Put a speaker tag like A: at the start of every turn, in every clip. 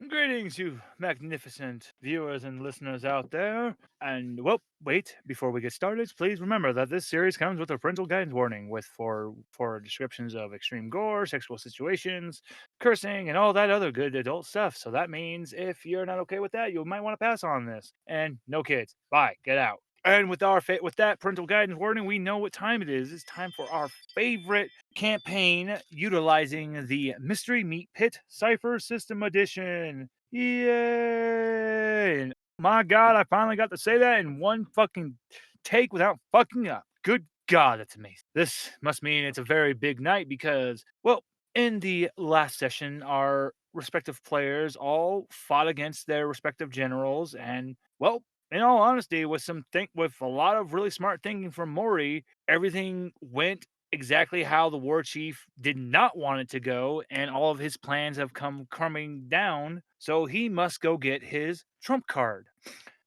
A: Greetings, you magnificent viewers and listeners out there. And well, wait, before we get started, please remember that this series comes with a parental guidance warning with for descriptions of extreme gore, sexual situations, cursing, and all that other good adult stuff. So that means if you're not okay with that, you might want to pass on this. And no kids. Bye. Get out. And with that parental guidance warning, we know what time it is. It's time for our favorite campaign utilizing the Mystery Meat Pit Cipher System Edition. Yay! And my God, I finally got to say that in one fucking take without fucking up. Good God, that's amazing. This must mean it's a very big night because, well, in the last session, our respective players all fought against their respective generals, and well, in all honesty, with a lot of really smart thinking from Mori, everything went exactly how the war chief did not want it to go, and all of his plans have come crumbling down. So he must go get his trump card.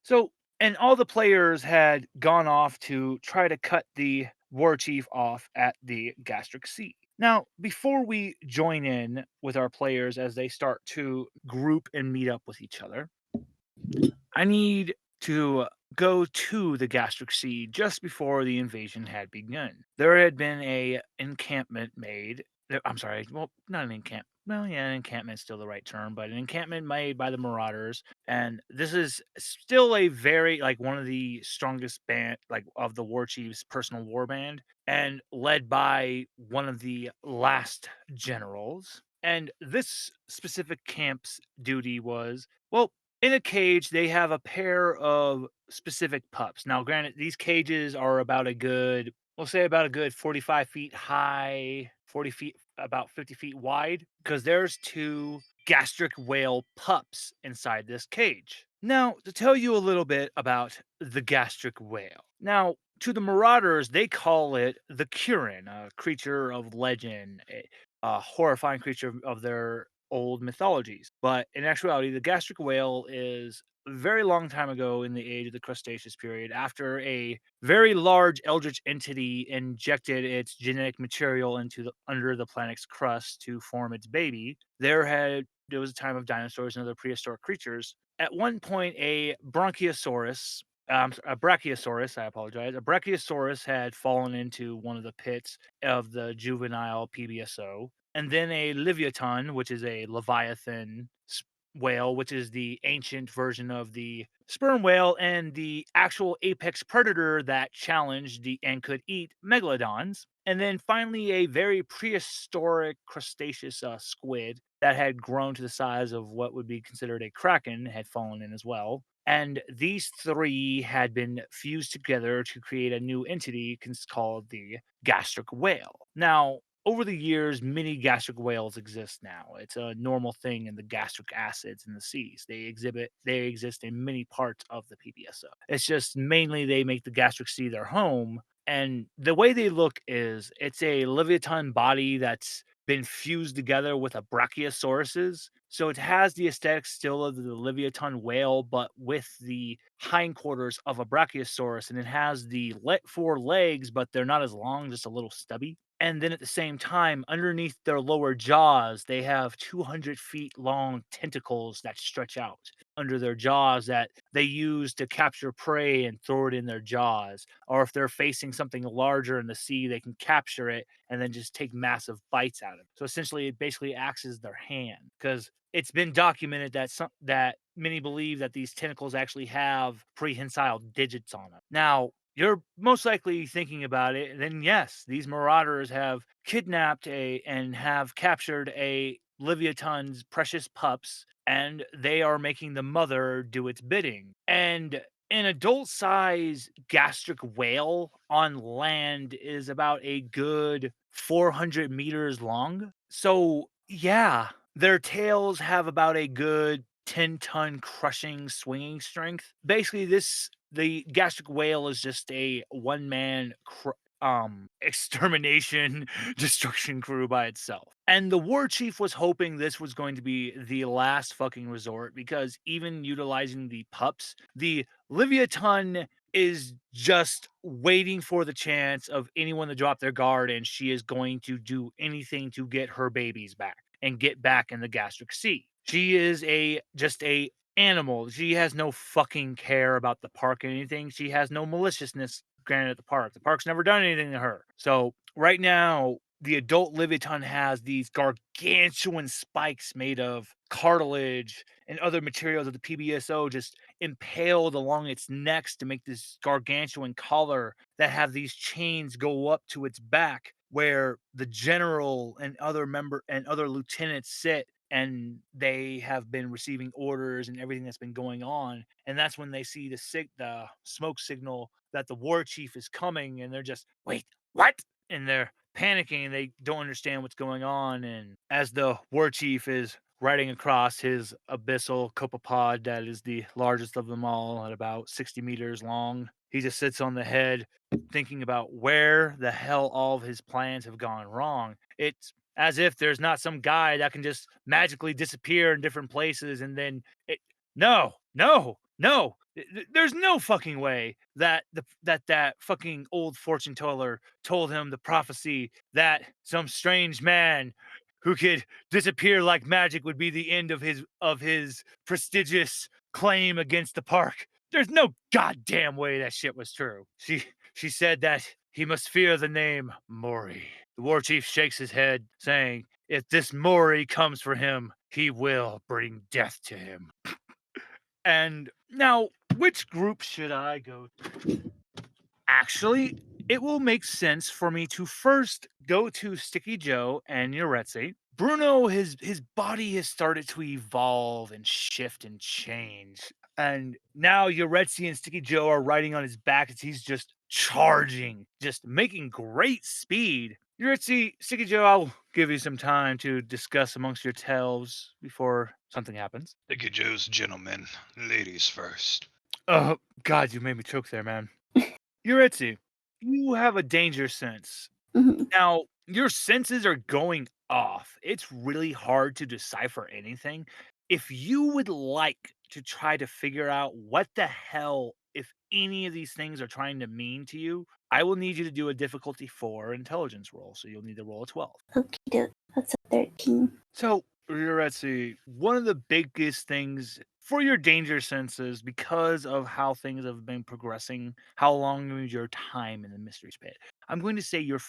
A: So, and all the players had gone off to try to cut the war chief off at the gastric sea. Now, before we join in with our players as they start to group and meet up with each other, I need to go to the gastric sea just before the invasion had begun. There had been a encampment made. I'm sorry, well, not an encampment. Well, yeah, an encampment's still the right term, but an encampment made by the Marauders, and this is still a very like one of the strongest band like of the war chief's personal war band, and led by one of the last generals. And this specific camp's duty was well, in a cage, they have a pair of specific pups. Now, granted, these cages are about a good, we'll say about a good 45 feet high, 40 feet, about 50 feet wide, because there's two gastric whale pups inside this cage. Now, to tell you a little bit about the gastric whale. Now, to the Marauders, they call it the Kirin, a creature of legend, a horrifying creature of their old mythologies. But in actuality, the gastric whale is a very long time ago in the age of the Cretaceous period, after a very large eldritch entity injected its genetic material into the under the planet's crust to form its baby. There was a time of dinosaurs and other prehistoric creatures. At one point, a brachiosaurus, I apologize, a brachiosaurus had fallen into one of the pits of the juvenile PBSO, and then a Leviathan, which is a Leviathan whale, which is the ancient version of the sperm whale and the actual apex predator that challenged the and could eat megalodons. And then finally, a very prehistoric crustaceous squid that had grown to the size of what would be considered a kraken had fallen in as well. And these three had been fused together to create a new entity called the gastric whale. Now, over the years, many gastric whales exist now. It's a normal thing in the gastric acids in the seas. They exist in many parts of the PBSO. It's just mainly they make the gastric sea their home. And the way they look is it's a Leviathan body that's been fused together with a Brachiosaurus's. So it has the aesthetic still of the Leviathan whale, but with the hindquarters of a Brachiosaurus. And it has the four legs, but they're not as long, just a little stubby. And then at the same time, underneath their lower jaws, they have 200 feet long tentacles that stretch out under their jaws that they use to capture prey and throw it in their jaws. Or if they're facing something larger in the sea, they can capture it and then just take massive bites out of it. So essentially, it basically acts as their hand because it's been documented that many believe that these tentacles actually have prehensile digits on them. Now, you're most likely thinking about it, then yes, these marauders have kidnapped and have captured a Leviathan's precious pups, and they are making the mother do its bidding. And an adult size gastric whale on land is about a good 400 meters long. So, yeah, their tails have about a good 10-ton crushing swinging strength. Basically, the gastric whale is just a one-man extermination destruction crew by itself. And the war chief was hoping this was going to be the last fucking resort because even utilizing the pups, the Leviathan is just waiting for the chance of anyone to drop their guard, and she is going to do anything to get her babies back and get back in the gastric sea. She is just a animal. She has no fucking care about the park or anything. She has no maliciousness granted at the park. The park's never done anything to her. So right now, the adult Leviathan has these gargantuan spikes made of cartilage and other materials of the PBSO just impaled along its necks to make this gargantuan collar that have these chains go up to its back where the general and other lieutenants sit, and they have been receiving orders and everything that's been going on. And that's when they see the smoke signal that the war chief is coming, and they're just, wait, what? And they're panicking and they don't understand what's going on. And as the war chief is riding across his abyssal copepod that is the largest of them all at about 60 meters long, he just sits on the head thinking about where the hell all of his plans have gone wrong. It's as if there's not some guy that can just magically disappear in different places and then it no, no, no. There's no fucking way that that fucking old fortune teller told him the prophecy that some strange man who could disappear like magic would be the end of his prestigious claim against the park. There's no goddamn way that shit was true. She said that he must fear the name Mori. The war chief shakes his head, saying, if this Mori comes for him, he will bring death to him. And now, which group should I go to? Actually, it will make sense for me to first go to Sticky Joe and Yuretsi. Bruno, his body has started to evolve and shift and change. And now Yuretsi and Sticky Joe are riding on his back as he's just charging, just making great speed. Yuretsi, Sticky Joe, I'll give you some time to discuss amongst yourselves before something happens.
B: Sticky Joe's gentlemen, ladies first.
A: Oh, God, you made me choke there, man. Yuretsi, you have a danger sense.
C: Mhm.
A: Now, your senses are going off. It's really hard to decipher anything. If you would like to try to figure out what the hell, if any of these things are trying to mean to you, I will need you to do a difficulty 4 intelligence roll. So you'll need to roll a 12.
C: Okie doke. That's a 13.
A: So, Yuretsi, one of the biggest things for your danger senses, because of how things have been progressing, how long is your time in the mystery pit? I'm going to say your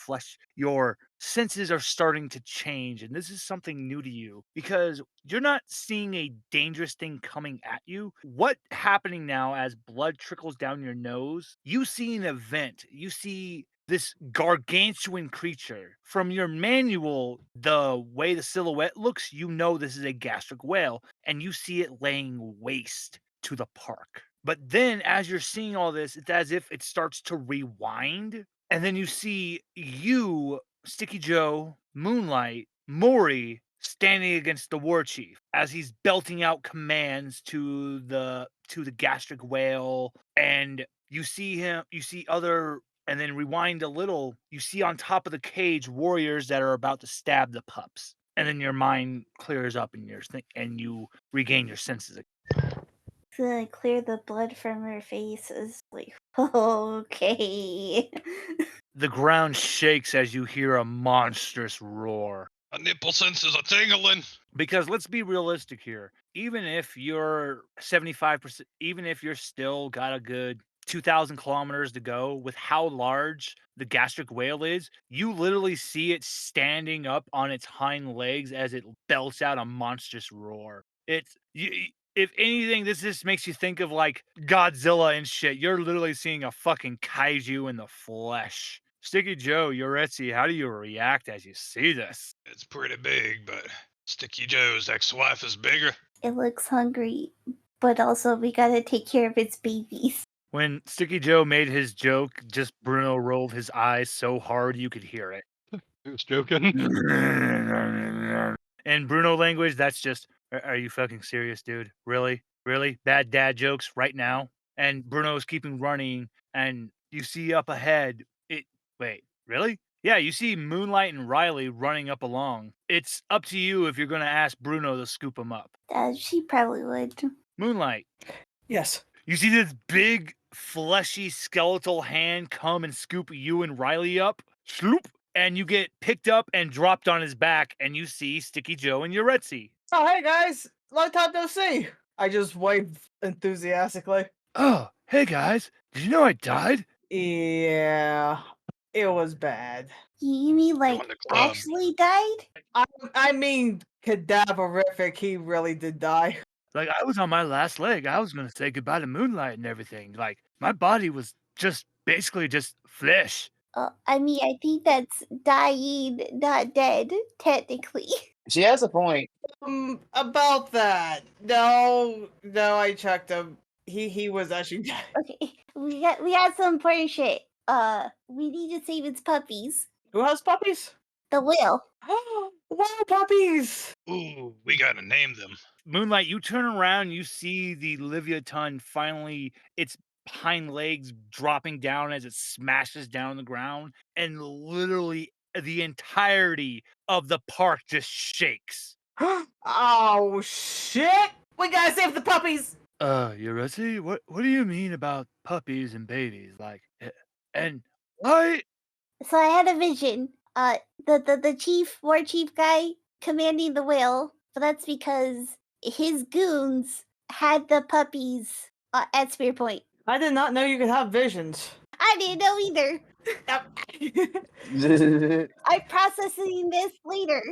A: senses are starting to change, and this is something new to you because you're not seeing a dangerous thing coming at you. What happening now as blood trickles down your nose? You see an event. You see this gargantuan creature. From your manual, the way the silhouette looks, you know this is a gastric whale, and you see it laying waste to the park. But then, as you're seeing all this, it's as if it starts to rewind, and then you see you, Sticky Joe, Moonlight, Mori standing against the war chief as he's belting out commands to the gastric whale, and you see other, and then rewind a little, you see on top of the cage warriors that are about to stab the pups. And then your mind clears up and and you regain your senses.
C: To clear the blood from her face is like, okay.
A: The ground shakes as you hear a monstrous roar.
B: My nipple senses are tingling.
A: Because let's be realistic here. Even if you're 75%, even if you're still got a good 2,000 kilometers to go with how large the gastric whale is, you literally see it standing up on its hind legs as it belts out a monstrous roar. If anything, this just makes you think of like Godzilla and shit. You're literally seeing a fucking kaiju in the flesh. Sticky Joe, Yuretsi, how do you react as you see this?
B: It's pretty big, but Sticky Joe's ex-wife is bigger.
C: It looks hungry, but also we gotta take care of its babies.
A: When Sticky Joe made his joke, just Bruno rolled his eyes so hard you could hear it.
B: Who's joking?
A: In Bruno language, that's just, are you fucking serious, dude? Really? Really? Bad dad jokes right now? And Bruno's keeping running, and you see up ahead, wait, really? Yeah, you see Moonlight and Riley running up along. It's up to you if you're going to ask Bruno to scoop them up.
C: She probably would.
A: Moonlight,
D: Yes.
A: you see this big, fleshy, skeletal hand come and scoop you and Riley up. Sloop. And you get picked up and dropped on his back, and you see Sticky Joe and Yuretsi.
D: Oh, hey guys. long time no see. I just waved enthusiastically.
A: Oh, hey guys, did you know I died?
D: Yeah, it was bad.
C: You mean like
B: Join the club.
C: actually died?
D: I mean, cadaverific. He really did die.
A: Like, I was on my last leg. I was gonna say goodbye to Moonlight and everything. Like, my body was just basically just flesh.
C: I mean, I think that's dying, not dead, technically.
E: She has a point.
D: About that. No, I checked him. He was actually dead.
C: Okay, we got some important shit. We need to save its puppies.
D: Who has puppies?
C: The whale.
D: Wow, puppies!
B: Ooh, we gotta name them.
A: Moonlight, you turn around, you see the Leviathan finally, its hind legs dropping down as it smashes down on the ground, and literally the entirety of the park just shakes.
D: Oh shit! We gotta save the puppies!
A: Yuretsi, what do you mean about puppies and babies? Like, and why?
C: So I had a vision. The chief, war chief guy commanding the whale. But that's because his goons had the puppies at Spear Point.
D: I did not know you could have visions.
C: I didn't know either. I'm processing this later.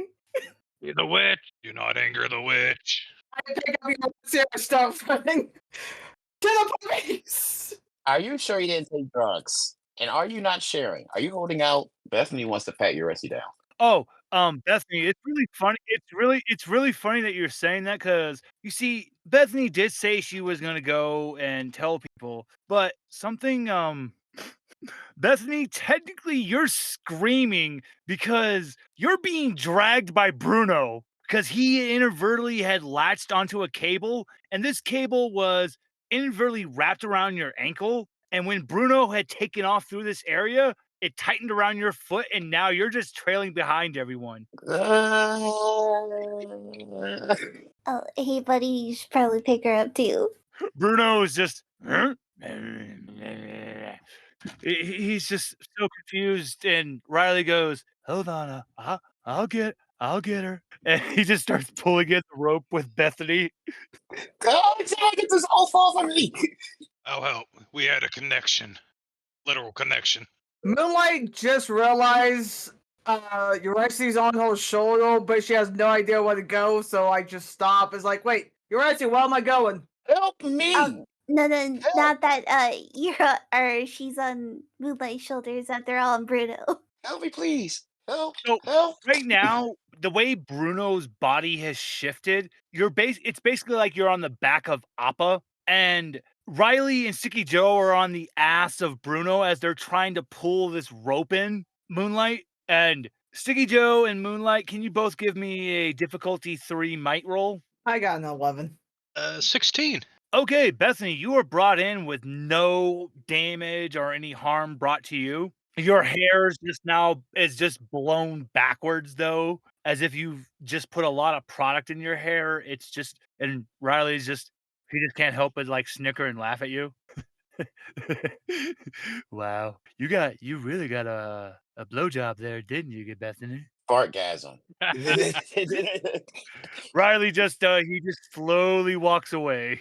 B: You're the witch. Do not anger the witch.
D: I pick up your serious stuff running to the puppies!
E: Are you sure you didn't take drugs? And are you not sharing? Are you holding out? Bethany wants to pat Uresi down.
A: Oh, Bethany, it's really funny. It's really funny that you're saying that because you see, Bethany did say she was gonna go and tell people, but something, Bethany, technically you're screaming because you're being dragged by Bruno because he inadvertently had latched onto a cable, and this cable was inadvertently wrapped around your ankle. And when Bruno had taken off through this area, it tightened around your foot, and now you're just trailing behind everyone.
C: Oh, hey, buddy, you should probably pick her up too.
A: Bruno is just, huh? He's just so confused, and Riley goes, "Hold on, I'll get her," and he just starts pulling at the rope with Bethany.
E: Oh, get this all fall from me.
B: I'll help. We had a connection. Literal connection.
D: Moonlight just realized Uresi's on her shoulder, but she has no idea where to go, so I just stop. It's like, wait, Uresi, where am I going?
E: Help me.
C: No,
E: Help.
C: not that. She's on Moonlight's shoulders after all, on Bruno.
E: Help me, please. Help.
A: So
E: Help.
A: right now, the way Bruno's body has shifted, it's basically like you're on the back of Appa, and Riley and Sticky Joe are on the ass of Bruno as they're trying to pull this rope in, Moonlight. And Sticky Joe and Moonlight, can you both give me a difficulty 3 might roll?
D: I got an 11.
B: 16.
A: Okay, Bethany, you were brought in with no damage or any harm brought to you. Your hair is just blown backwards though, as if you've just put a lot of product in your hair. It's just, and Riley's just, he just can't help but like snicker and laugh at you. Wow, you really got a blowjob there, didn't you, Bethany?
E: Fartgasm.
A: Riley just he just slowly walks away.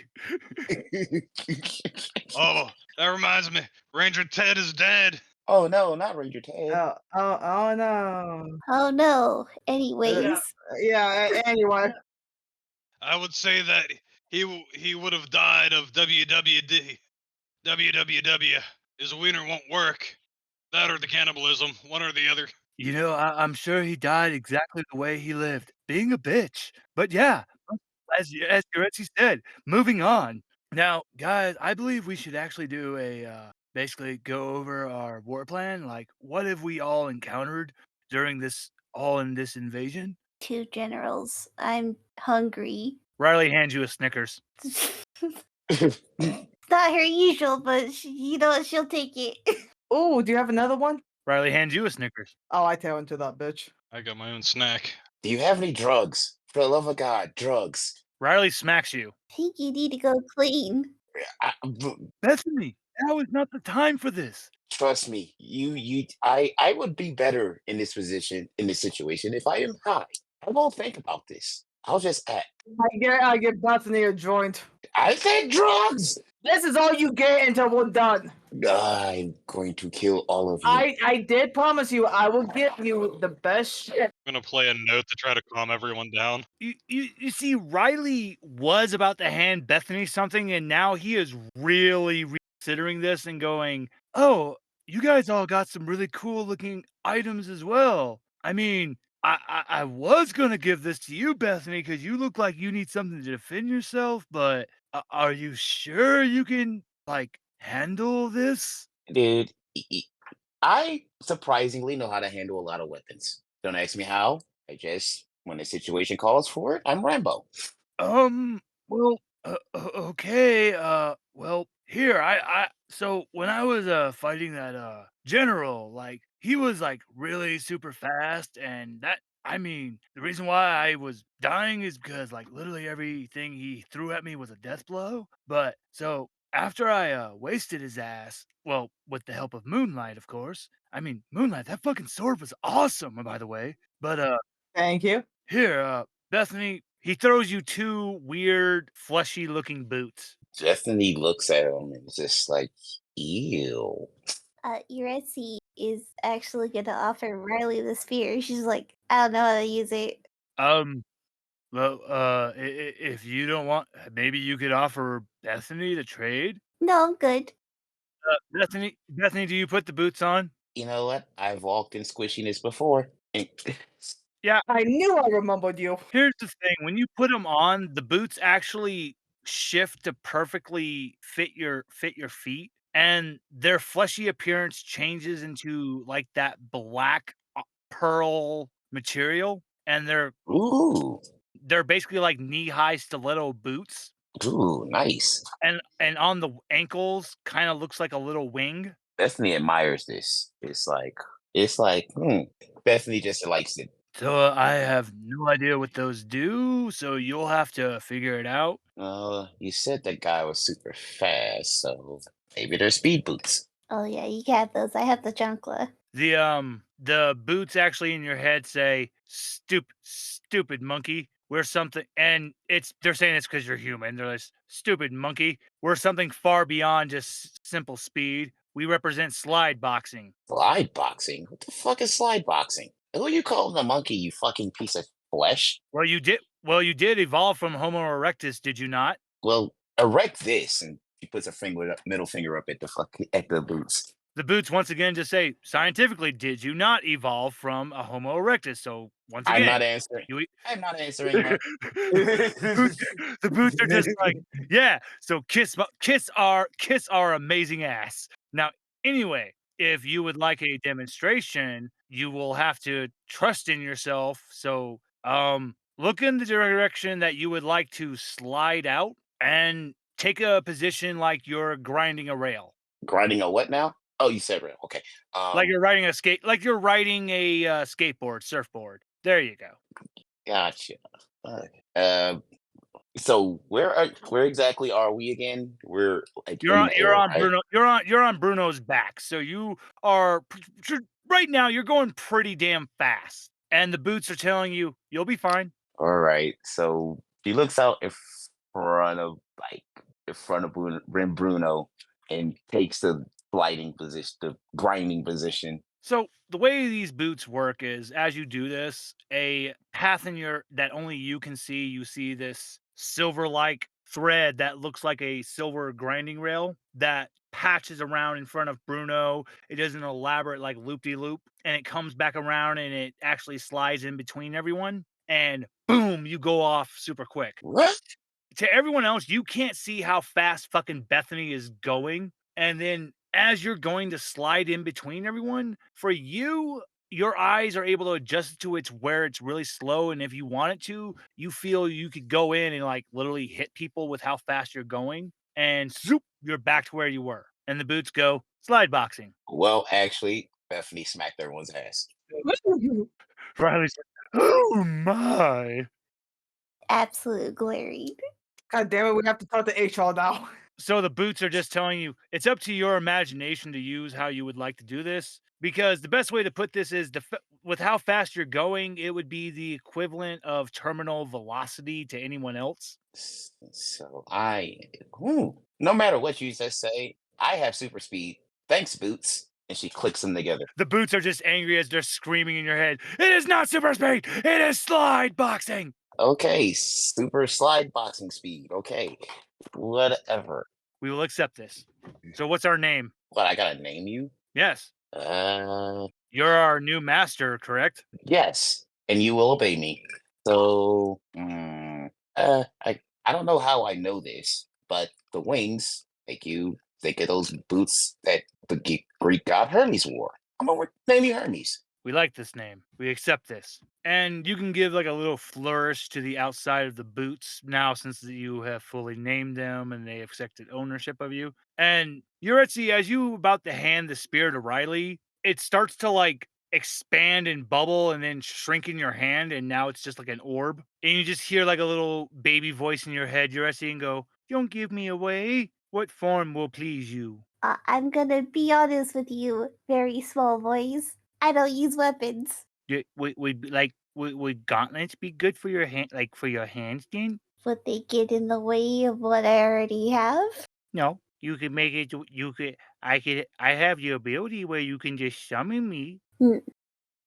B: Oh, that reminds me. Ranger Ted is dead.
E: Oh no, not Ranger Ted.
D: Oh no.
C: Oh no. Anyways,
D: Yeah, anyway.
B: I would say that he would have died of WWD. WWW. His wiener won't work. That or the cannibalism. One or the other.
A: You know, I'm sure he died exactly the way he lived, being a bitch. But yeah, as Yoretsi said, moving on. Now, guys, I believe we should actually do a basically go over our war plan. Like, what have we all encountered during this invasion?
C: 2 generals. I'm hungry.
A: Riley hands you a Snickers.
C: It's not her usual, but she'll take it.
D: Oh, do you have another one?
A: Riley hands you a Snickers.
D: Oh, I tail into that bitch.
B: I got my own snack.
E: Do you have any drugs? For the love of God, drugs.
A: Riley smacks you.
C: I think you need to go clean.
A: Bethany, now is not the time for this.
E: Trust me, I would be better in this position, in this situation, if I am high. I won't think about this. I'll just act.
D: I get Bethany a joint.
E: I said drugs.
D: This is all you get until we're done.
E: I'm going to kill all of you.
D: I did promise you I will give you the best shit.
B: I'm gonna play a note to try to calm everyone down.
A: You see, Riley was about to hand Bethany something, and now he is really reconsidering this and going, "Oh, you guys all got some really cool looking items as well. I mean, I was gonna give this to you, Bethany, because you look like you need something to defend yourself. But are you sure you can like handle this?"
E: Dude, I surprisingly know how to handle a lot of weapons. Don't ask me how. I just, when the situation calls for it, I'm Rambo.
A: Well, okay, well, here, so when I was, fighting that, general, like, he was, like, really super fast, and I mean, the reason why I was dying is because, like, literally everything he threw at me was a death blow, but so, after I, wasted his ass, well, with the help of Moonlight, of course. I mean, Moonlight, that fucking sword was awesome, by the way, but,
D: Thank you.
A: here, Bethany, he throws you 2 weird, fleshy-looking boots.
E: Destiny looks at him and is just like, ew.
C: Yuretsi is actually gonna offer Riley the spear. She's like, I don't know how to use it.
A: Um, well, if you don't want, maybe you could offer Bethany the trade?
C: No, I'm good.
A: Bethany, do you put the boots on?
E: You know what? I've walked in squishiness before. And
A: Yeah,
D: I knew I remembered you.
A: here's the thing, when you put them on, the boots actually shift to perfectly fit your feet, and their fleshy appearance changes into, like, that black, pearl material, and
E: ooh,
A: they're basically like knee-high stiletto boots,
E: ooh, nice.
A: and on the ankles, kinda looks like a little wing.
E: Bethany admires this. It's like, Bethany just likes it.
A: So, I have no idea what those do, so you'll have to figure it out.
E: You said that guy was super fast, so maybe they're speed boots.
C: Oh yeah, you got those. I have the Junkla.
A: The boots actually in your head say, Stupid monkey, we're something," and they're saying it's because 'cause you're human. They're like, "Stupid monkey, we're something far beyond just simple speed. We represent slide boxing."
E: Slide boxing? What the fuck is slide boxing? Who you calling a monkey, you fucking piece of flesh?
A: Well, you did evolve from Homo erectus, did you not?
E: Well, erect this, and she puts a middle finger up at the boots.
A: The boots once again just say, "Scientifically, did you not evolve from a Homo erectus?" So, once
E: I'm
A: again,
E: not answering.
A: you
E: I'm not answering that.
A: the boots are just like, "Yeah, so kiss our amazing ass." Now, anyway, if you would like a demonstration, you will have to trust in yourself. So, look in the direction that you would like to slide out and take a position like you're grinding a rail.
E: Grinding a what now? Oh, you said rail. Okay.
A: Like you're riding a, skateboard, surfboard. There you go.
E: Gotcha. Fuck. So where exactly are we again? We're like
A: You're
E: in
A: on
E: the
A: you're
E: air,
A: on
E: right?
A: Bruno's back, so you are right now, you're going pretty damn fast, and the boots are telling you, "You'll be fine."
E: All right. So she looks out in front of Bruno and takes the sliding position, the grinding position.
A: So, the way these boots work is as you do this, a path in your that only you can see, you see this silver-like thread that looks like a silver grinding rail that patches around in front of Bruno. It does an elaborate, like, loop-de-loop, and it comes back around, and it actually slides in between everyone, and boom, you go off super quick.
E: What?
A: To everyone else, you can't see how fast fucking Bethany is going. And then as you're going to slide in between everyone, for you, your eyes are able to adjust to its where it's really slow. And if you want it to, you feel you could go in and like literally hit people with how fast you're going. And zoop, you're back to where you were. And the boots go slide boxing.
E: Well, actually, Bethany smacked everyone's ass.
A: Riley's like, oh my.
C: Absolute glary.
D: God damn it, we have to talk to HR now.
A: So the boots are just telling you it's up to your imagination to use how you would like to do this. Because the best way to put this is with how fast you're going, it would be the equivalent of terminal velocity to anyone else.
E: So no matter what you just say, I have super speed. Thanks, Boots. And she clicks them together.
A: The boots are just angry as they're screaming in your head. It is not super speed. It is slide boxing.
E: Okay, super slide boxing speed. Okay, whatever.
A: We will accept this. So what's our name?
E: What, I gotta name you?
A: Yes.
E: Uh,
A: You're our new master, correct?
E: yes, and you will obey me. So, I don't know how I know this, but the wings make you think of those boots that the Greek god Hermes wore. I'm gonna name you Hermes.
A: We like this name. We accept this. And you can give like a little flourish to the outside of the boots now since you have fully named them and they have accepted ownership of you. And Yuretsi, as you about to hand the spear to Riley, it starts to like expand and bubble and then shrink in your hand. And now it's just like an orb. And you just hear like a little baby voice in your head, Yuretsi, and go, "Don't give me away. What form will please you?"
C: I'm gonna be honest with you, very small voice. I don't use weapons.
A: Would gauntlets be good for your hand, like for your hands, then?
C: Would they get in the way of what I already have?
A: No, you could make it. You could. I have the ability where you can just summon me.
C: Hmm.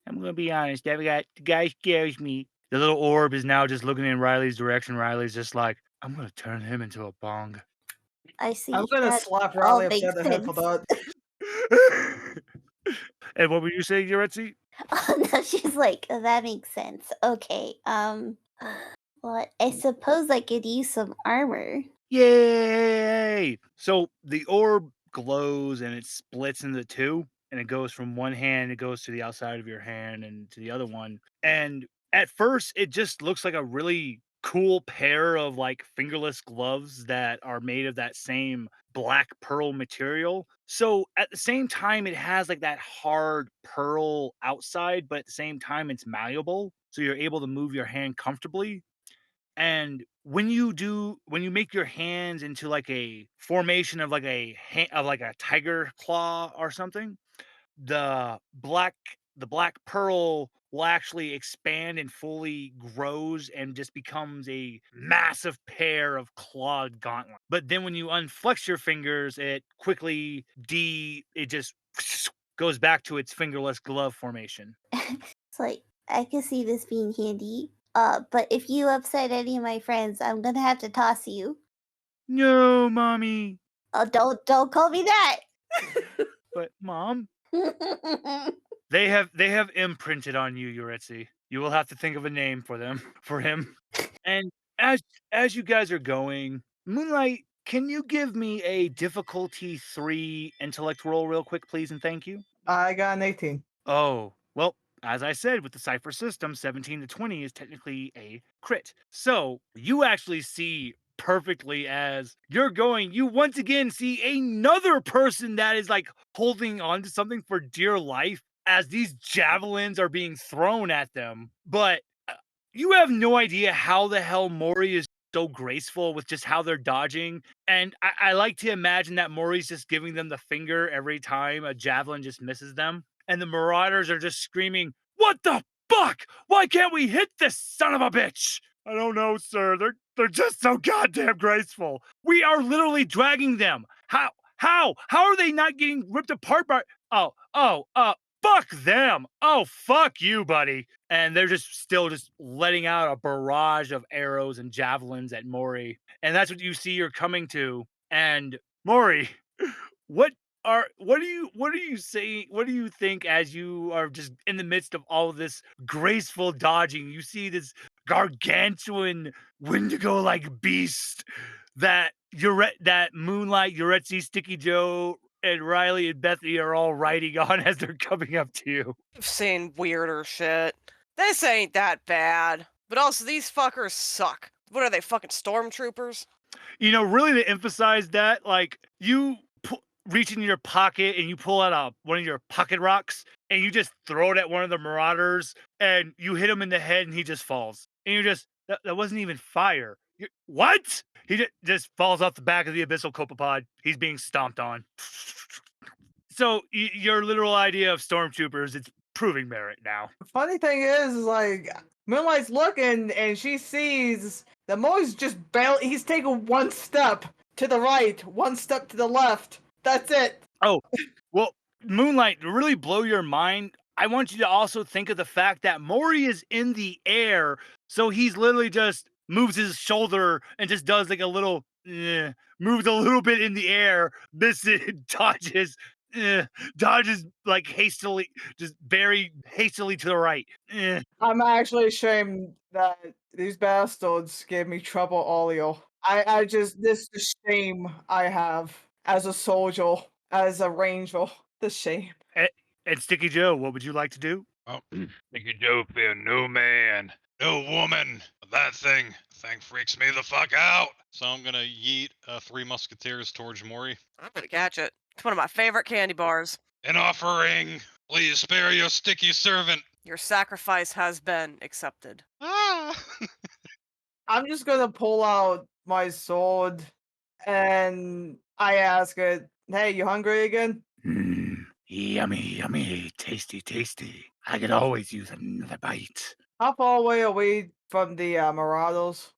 A: I'm gonna be honest. The guy scares me. The little orb is now just looking in Riley's direction. Riley's just like, I'm gonna turn him into a bong.
C: I see.
D: I'm gonna
C: That
D: slap
C: all
D: Riley
C: makes
D: upside the head for
C: sense.
D: that.
A: And what were you saying, Yuretsi?
C: Oh no, she's like, that makes sense. Okay. Well, I suppose I could use some armor.
A: Yay! So the orb glows and it splits into two, and it goes from one hand, it goes to the outside of your hand and to the other one. And at first, it just looks like a really cool pair of like fingerless gloves that are made of that same black pearl material. So at the same time, it has like that hard pearl outside, but at the same time, it's malleable. So you're able to move your hand comfortably. And when you make your hands into like a formation of like a tiger claw or something, the black the black pearl will actually expand and fully grows and just becomes a massive pair of clawed gauntlet. But then when you unflex your fingers, it just goes back to its fingerless glove formation.
C: It's like, I can see this being handy. But if you upset any of my friends, I'm gonna have to toss you.
A: No, mommy.
C: Oh, don't call me that.
A: But mom, they have imprinted on you, Yuretsi. You will have to think of a name for them for him. And as you guys are going, Moonlight, can you give me a difficulty 3 intellect roll real quick, please, and thank you?
D: I got an 18.
A: Oh, well, as I said, with the cipher system, 17 to 20 is technically a crit. So you actually see perfectly as you're going, you once again see another person that is like holding on to something for dear life as these javelins are being thrown at them. But you have no idea how the hell Mori is so graceful with just how they're dodging. And I like to imagine that Mori's just giving them the finger every time a javelin just misses them. And the Marauders are just screaming, "What the fuck? Why can't we hit this son of a bitch?" I don't know, sir. They're just so goddamn graceful. We are literally dragging them. How are they not getting ripped apart by fuck them. Oh, fuck you, buddy. And they're just still just letting out a barrage of arrows and javelins at Mori. And that's what you see you're coming to. And Mori, what what do you say? What do you think as you are just in the midst of all of this graceful dodging? You see this gargantuan Wendigo like beast that that Moonlight, Yuretsi, Sticky Joe, and Riley and Bethany are all riding on as they're coming up to you.
F: I've seen weirder shit. This ain't that bad. But also, these fuckers suck. What are they, fucking stormtroopers?
A: You know, really to emphasize that, like, you reach in your pocket and you pull out one of your pocket rocks and you just throw it at one of the Marauders and you hit him in the head and he just falls. And you're just, that wasn't even fire. What? He just falls off the back of the abyssal copepod. He's being stomped on. So your literal idea of stormtroopers, it's proving merit now.
D: The funny thing is like Moonlight's looking and she sees that Moe's just barely. He's taking one step to the right, one step to the left. That's it.
A: Oh, well, Moonlight, to really blow your mind, I want you to also think of the fact that Mori is in the air, so he's literally just moves his shoulder and just does like a little, moves a little bit in the air. This dodges, dodges like hastily, just very hastily to the right.
D: I'm actually ashamed that these bastards gave me trouble earlier. I just this is the shame I have as a soldier, as a ranger. The shame.
A: And Sticky Joe, what would you like to do?
B: Oh, Nicky Joe fear no man, no woman. That thing freaks me the fuck out. So I'm gonna yeet Three Musketeers towards Mori.
F: I'm gonna catch it. It's one of my favorite candy bars.
B: An offering. Please spare your sticky servant.
F: Your sacrifice has been accepted.
B: Ah!
D: I'm just gonna pull out my sword and I ask it, "Hey, you hungry again?"
A: Yummy, yummy, tasty, tasty. I could always use another bite.
D: How far away are we from the Marauders?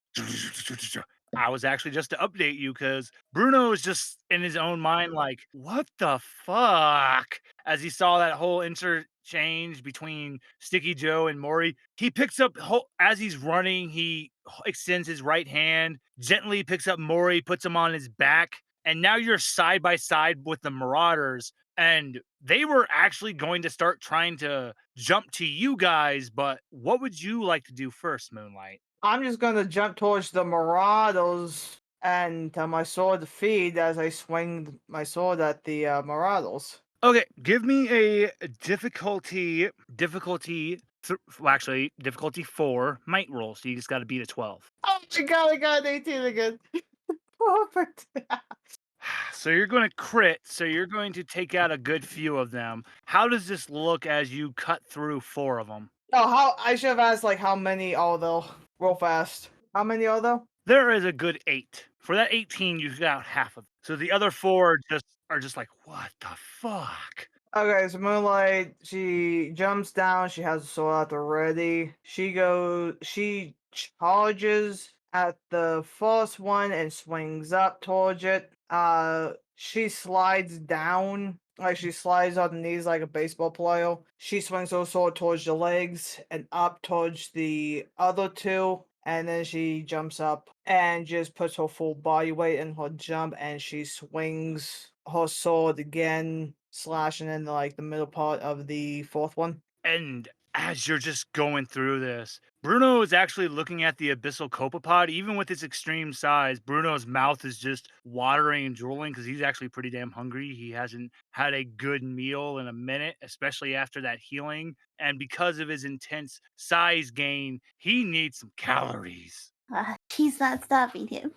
A: I was actually just to update you because Bruno is just in his own mind, like, what the fuck? As he saw that whole interchange between Sticky Joe and Maury, he picks up, as he's running, he extends his right hand, gently picks up Maury, puts him on his back, and now you're side by side with the Marauders. And they were actually going to start trying to jump to you guys, but what would you like to do first, Moonlight?
D: I'm just gonna jump towards the Marauders and my sword feed as I swing my sword at the Marauders.
A: Okay, give me a difficulty, well, actually, difficulty 4 might roll. So you just got to beat a 12.
D: Oh my god, I got an 18 again. Perfect.
A: So you're going to crit. So you're going to take out a good few of them. How does this look as you cut through 4 of them?
D: Oh, how I should have asked like how many are there? Real fast. How many are there?
A: There is a good 8. For that 18, you got half of them. So the other 4 are just like, what the fuck?
D: Okay, so Moonlight, she jumps down, she has the sword out there ready. She charges at the first one and swings up towards it. She slides down, like she slides on the knees like a baseball player. She swings her sword towards the legs and up towards the other two. And then she jumps up and just puts her full body weight in her jump and she swings her sword again, slashing in like the middle part of the fourth one.
A: And as you're just going through this, Bruno is actually looking at the abyssal copepod. Even with its extreme size, Bruno's mouth is just watering and drooling because he's actually pretty damn hungry. He hasn't had a good meal in a minute, especially after that healing. And because of his intense size gain, he needs some calories.
C: He's not stopping him.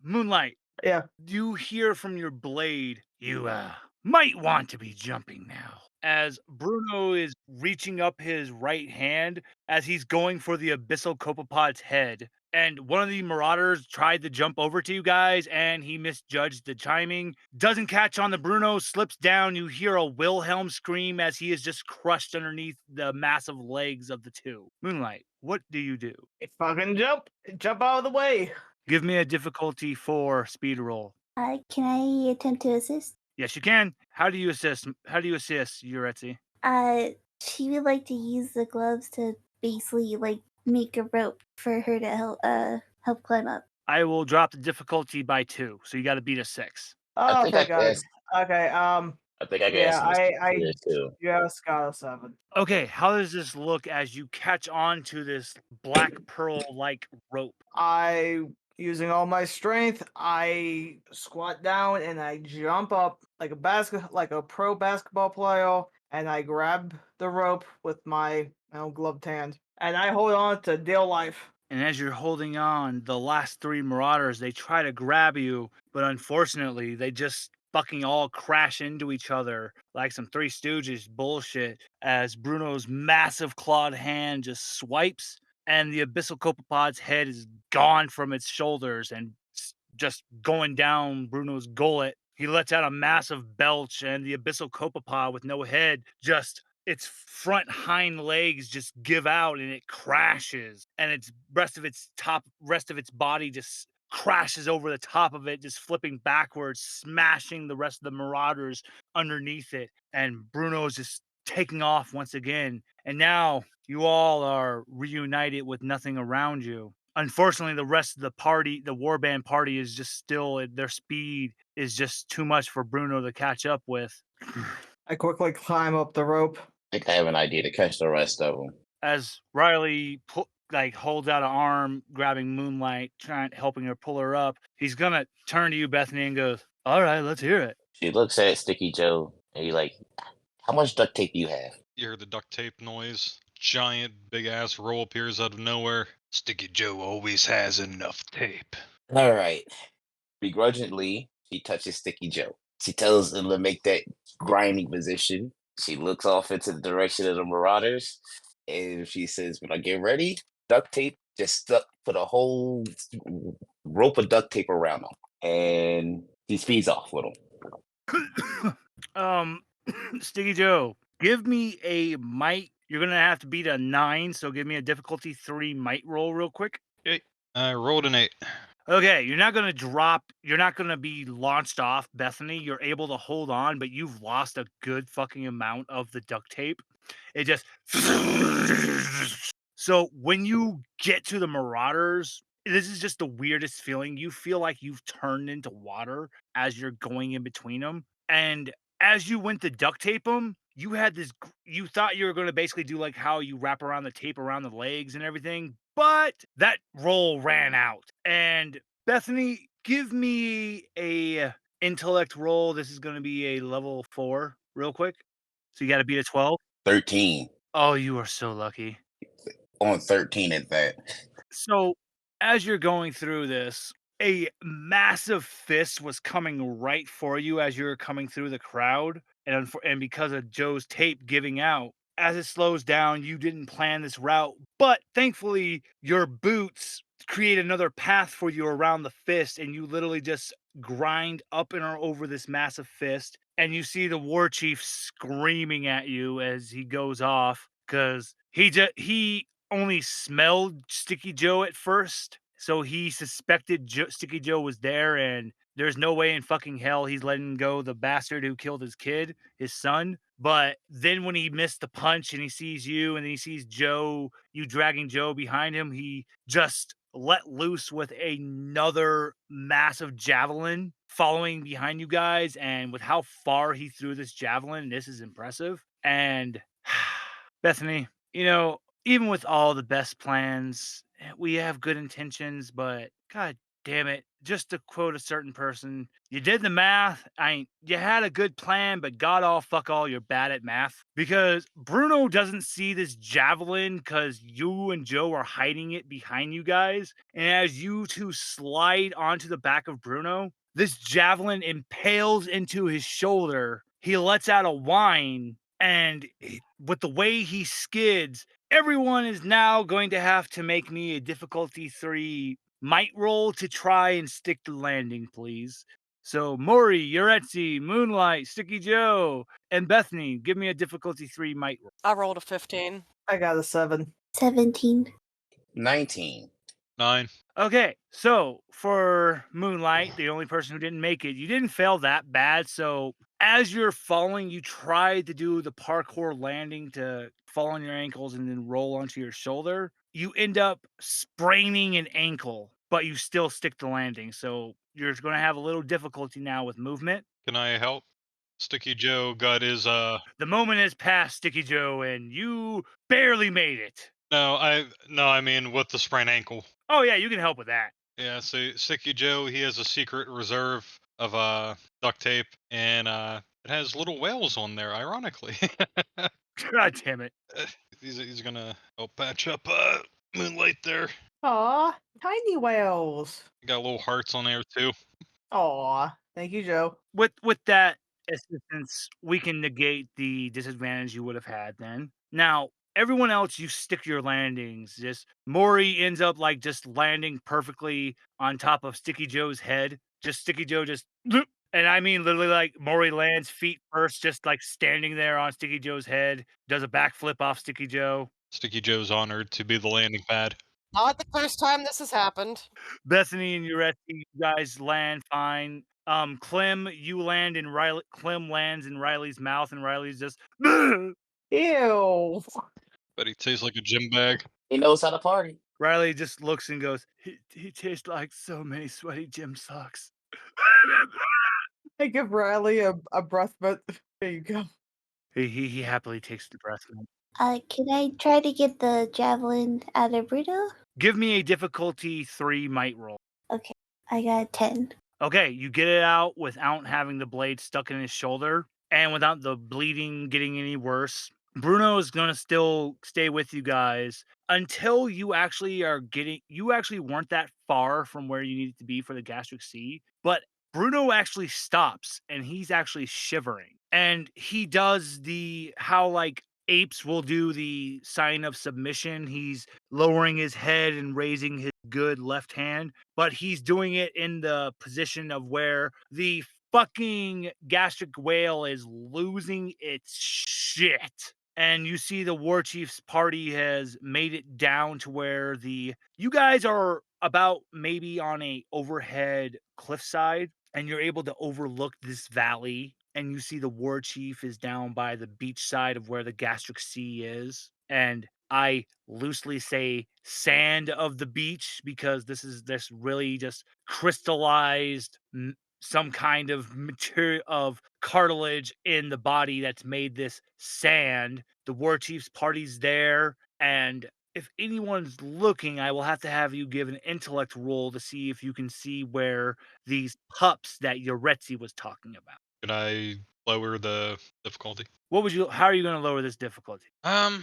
A: Moonlight,
D: Yeah.
A: you hear from your blade, you might want to be jumping now. As Bruno is reaching up his right hand as he's going for the abyssal copepod's head. And one of the marauders tried to jump over to you guys and he misjudged the timing. Doesn't catch on the Bruno, slips down. You hear a Wilhelm scream as he is just crushed underneath the massive legs of the two. Moonlight, what do you do?
D: Fucking jump out of the way.
A: Give me a difficulty 4 speed roll.
C: Can I attempt to assist?
A: Yes, you can. How do you assist? How do you assist, Yuretsi?
C: She would like to use the gloves to basically like make a rope for her to help climb up.
A: I will drop the difficulty by 2, so you got to beat a 6.
E: I
D: Oh,
E: think I
D: thank God.
E: guessed.
D: Okay,
E: I think I
D: yeah,
E: guessed.
D: I
E: too.
D: just got a 7.
A: Okay, how does this look as you catch on to this black pearl-like rope?
D: Using all my strength, I squat down and I jump up like a pro basketball player, and I grab the rope with my gloved hand, and I hold on to dear life.
A: And as you're holding on, the last 3 marauders, they try to grab you, but unfortunately, they just fucking all crash into each other like some Three Stooges bullshit as Bruno's massive clawed hand just swipes and the abyssal copepod's head is gone from its shoulders and just going down Bruno's gullet. He lets out a massive belch, and the abyssal copepod with no head just its front hind legs just give out and it crashes, and its rest of its body just crashes over the top of it, just flipping backwards, smashing the rest of the marauders underneath it. And Bruno's just taking off once again. And now you all are reunited with nothing around you. Unfortunately, the rest of the party, the warband party, is just still their speed is just too much for Bruno to catch up with.
D: I quickly climb up the rope.
E: I think I have an idea to catch the rest of them.
A: As Riley holds out an arm, grabbing Moonlight, helping her pull her up, he's gonna turn to you, Bethany, and goes, "All right, let's hear it."
E: She looks at Sticky Joe and he's like, how much duct tape do you have?
B: You hear the duct tape noise. Giant, big ass roll appears out of nowhere. Sticky Joe always has enough tape.
E: All right. Begrudgingly, she touches Sticky Joe. She tells him to make that grinding position. She looks off into the direction of the marauders, and she says, "When I get ready, duct tape put a whole rope of duct tape around them." And she speeds off with them.
A: Sticky Joe, give me a might. You're gonna have to beat a 9, so give me a difficulty 3 might roll real quick.
B: Okay. I rolled an 8.
A: Okay, you're not gonna drop. You're not gonna be launched off, Bethany. You're able to hold on, but you've lost a good fucking amount of the duct tape. It just so when you get to the marauders, this is just the weirdest feeling. You feel like you've turned into water as you're going in between them, and as you went to duct tape them, you had this. You thought you were going to basically do like how you wrap around the tape around the legs and everything, but that roll ran out. And Bethany, give me a intellect roll. This is going to be a level 4, real quick. So you got to beat a 12.
E: 13.
A: Oh, you are so lucky.
E: On 13 at that.
A: So as you're going through this, a massive fist was coming right for you as you're coming through the crowd, and because of Joe's tape giving out, as it slows down, you didn't plan this route, but thankfully your boots create another path for you around the fist, and you literally just grind up and over this massive fist, and you see the war chief screaming at you as he goes off because he only smelled Sticky Joe at first, so he suspected Sticky Joe was there, and there's no way in fucking hell he's letting go the bastard who killed his kid, his son. But then when he missed the punch and he sees you and then he sees Joe, you dragging Joe behind him, he just let loose with another massive javelin following behind you guys. And with how far he threw this javelin, this is impressive. And Bethany, even with all the best plans, we have good intentions, but god damn it. Just to quote a certain person, you did the math. You had a good plan, but god all fuck all, you're bad at math. Because Bruno doesn't see this javelin because you and Joe are hiding it behind you guys. And as you two slide onto the back of Bruno, this javelin impales into his shoulder. He lets out a whine, and with the way he skids, everyone is now going to have to make me a difficulty 3 might roll to try and stick the landing, please. So Maury, Yoretzi, Moonlight, Sticky Joe, and Bethany, give me a difficulty 3 might roll.
F: I rolled a 15.
D: I got a 7.
C: 17.
E: 19.
B: 9.
A: Okay, so for Moonlight, the only person who didn't make it, you didn't fail that bad. So as you're falling, you try to do the parkour landing to fall on your ankles and then roll onto your shoulder. You end up spraining an ankle, but you still stick the landing. So you're going to have a little difficulty now with movement.
B: Can I help? Sticky Joe got his
A: The moment has passed, Sticky Joe, and you barely made it.
B: No, I mean with the sprained ankle.
A: Oh yeah, you can help with that.
B: Yeah, so Sticky Joe, he has a secret reserve of duct tape, and it has little whales on there, ironically.
A: God damn it.
B: He's gonna help patch up Moonlight there.
D: Aw, tiny whales.
B: Got little hearts on there too.
D: Aw, thank you, Joe.
A: With that assistance, we can negate the disadvantage you would have had then. Now, everyone else, you stick your landings. Just Maury ends up just landing perfectly on top of Sticky Joe's head. Just Sticky Joe just And I mean literally like Maury lands feet first, just like standing there on Sticky Joe's head, does a backflip off Sticky Joe.
B: Sticky Joe's honored to be the landing pad.
F: Not the first time this has happened.
A: Bethany and Uretti, you guys land fine. Clem, you land in Riley. Clem lands in Riley's mouth, and Riley's just.
D: Ew.
B: But he tastes like a gym bag.
E: He knows how to party.
A: Riley just looks and goes, he tastes like so many sweaty gym socks.
D: I give Riley a breath, but there you go.
A: He happily takes the breath.
C: Can I try to get the javelin out of Bruno?
A: Give me a difficulty 3 might roll.
C: Okay, I got a 10.
A: Okay, you get it out without having the blade stuck in his shoulder and without the bleeding getting any worse. Bruno is going to still stay with you guys until you actually weren't that far from where you needed to be for the gastric sea, but Bruno actually stops and he's actually shivering. And he does how like apes will do the sign of submission. He's lowering his head and raising his good left hand, but he's doing it in the position of where the fucking gastric whale is losing its shit. And you see the war chief's party has made it down to where you guys are about maybe on a overhead cliffside, and you're able to overlook this valley, and you see the war chief is down by the beach side of where the gastric sea is. And I loosely say sand of the beach because this really just crystallized some kind of material of cartilage in the body that's made this sand. The war chief's party's there, and if anyone's looking, I will have to have you give an intellect roll to see if you can see where these pups that Yoretzi was talking about.
B: Can I lower the difficulty?
A: How are you going to lower this difficulty?
B: My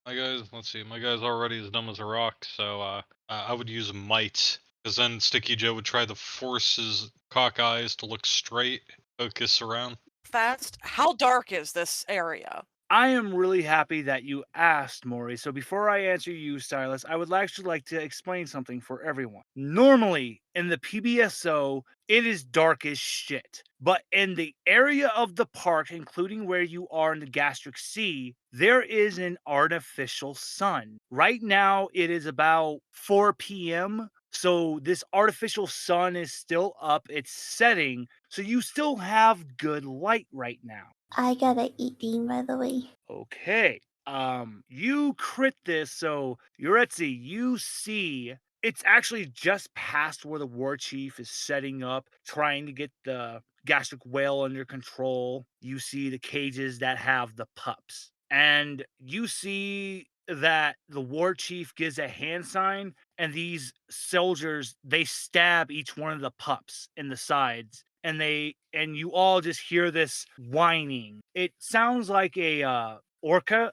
B: guys, let's see. My guy's already as dumb as a rock, so I would use might, because then Sticky Joe would try to force his cock eyes to look straight, focus around.
F: Fast. How dark is this area?
A: I am really happy that you asked, Maury. So before I answer you, Silas, I would actually like to explain something for everyone. Normally, in the PBSO, it is dark as shit. But in the area of the park, including where you are in the gastric sea, there is an artificial sun. Right now, it is about 4 p.m. So this artificial sun is still up, it's setting. So you still have good light right now.
C: I got a 18, by the way.
A: Okay. You crit this, so Yuretsi, you see it's actually just past where the war chief is setting up, trying to get the gastric whale under control. You see the cages that have the pups. And you see that the war chief gives a hand sign, and these soldiers, they stab each one of the pups in the sides, and you all just hear this whining. It sounds like a orca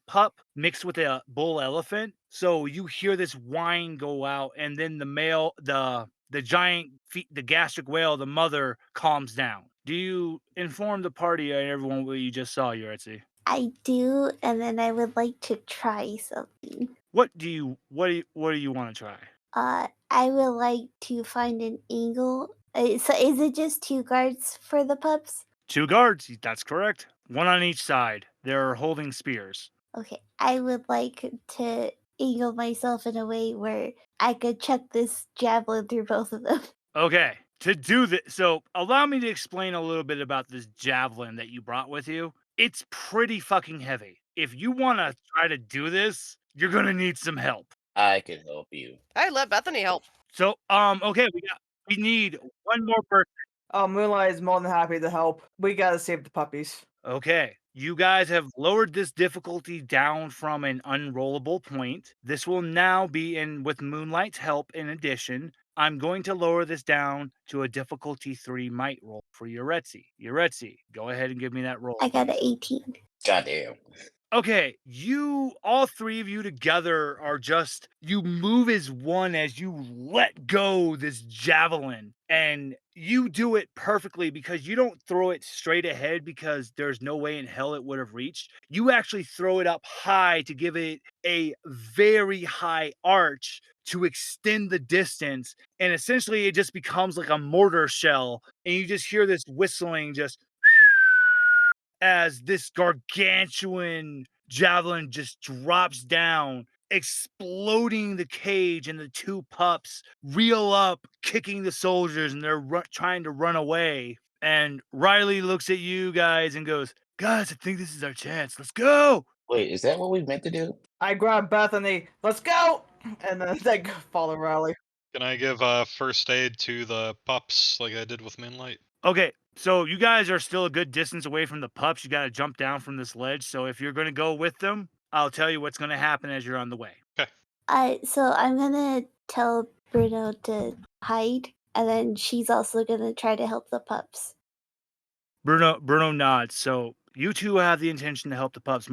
A: pup mixed with a bull elephant. So you hear this whine go out, and then the giant the gastric whale, the mother, calms down. Do you inform the party and everyone what you just saw, Yuretsi?
C: I do, and then I would like to try something.
A: What do you want to try?
C: I would like to find an angle. So is it just 2 guards for the pups?
A: 2 guards, that's correct. 1 on each side. They're holding spears.
C: Okay, I would like to angle myself in a way where I could chuck this javelin through both of them.
A: Okay, to do this, so allow me to explain a little bit about this javelin that you brought with you. It's pretty fucking heavy. If you want to try to do this, you're gonna need some help.
E: I can help you.
F: Hey, let Bethany help.
A: So, okay, we need 1 more person.
D: Moonlight is more than happy to help. We gotta save the puppies.
A: Okay, you guys have lowered this difficulty down from an unrollable point. This will now be with Moonlight's help. In addition, I'm going to lower this down to a difficulty 3 might roll for Yuretsi. Yuretsi, go ahead and give me that roll.
C: I got an 18.
E: Goddamn.
A: Okay, all 3 of you together are you move as one as you let go this javelin, and you do it perfectly because you don't throw it straight ahead because there's no way in hell it would have reached. You actually throw it up high to give it a very high arch to extend the distance. And essentially, it just becomes like a mortar shell. And you just hear this whistling just as this gargantuan javelin just drops down, exploding the cage, and the two pups reel up, kicking the soldiers, and they're trying to run away. And Riley looks at you guys and goes, "Guys, I think this is our chance. Let's go."
E: Wait, is that what we meant to do?
D: I grab Bethany. Let's go! And then they follow Riley.
B: Can I give first aid to the pups like I did with Moonlight?
A: Okay, so you guys are still a good distance away from the pups. You got to jump down from this ledge. So if you're going to go with them, I'll tell you what's going to happen as you're on the way.
C: So I'm gonna tell Bruno to hide, and then she's also gonna try to help the pups.
A: Bruno nods. So you two have the intention to help the pups.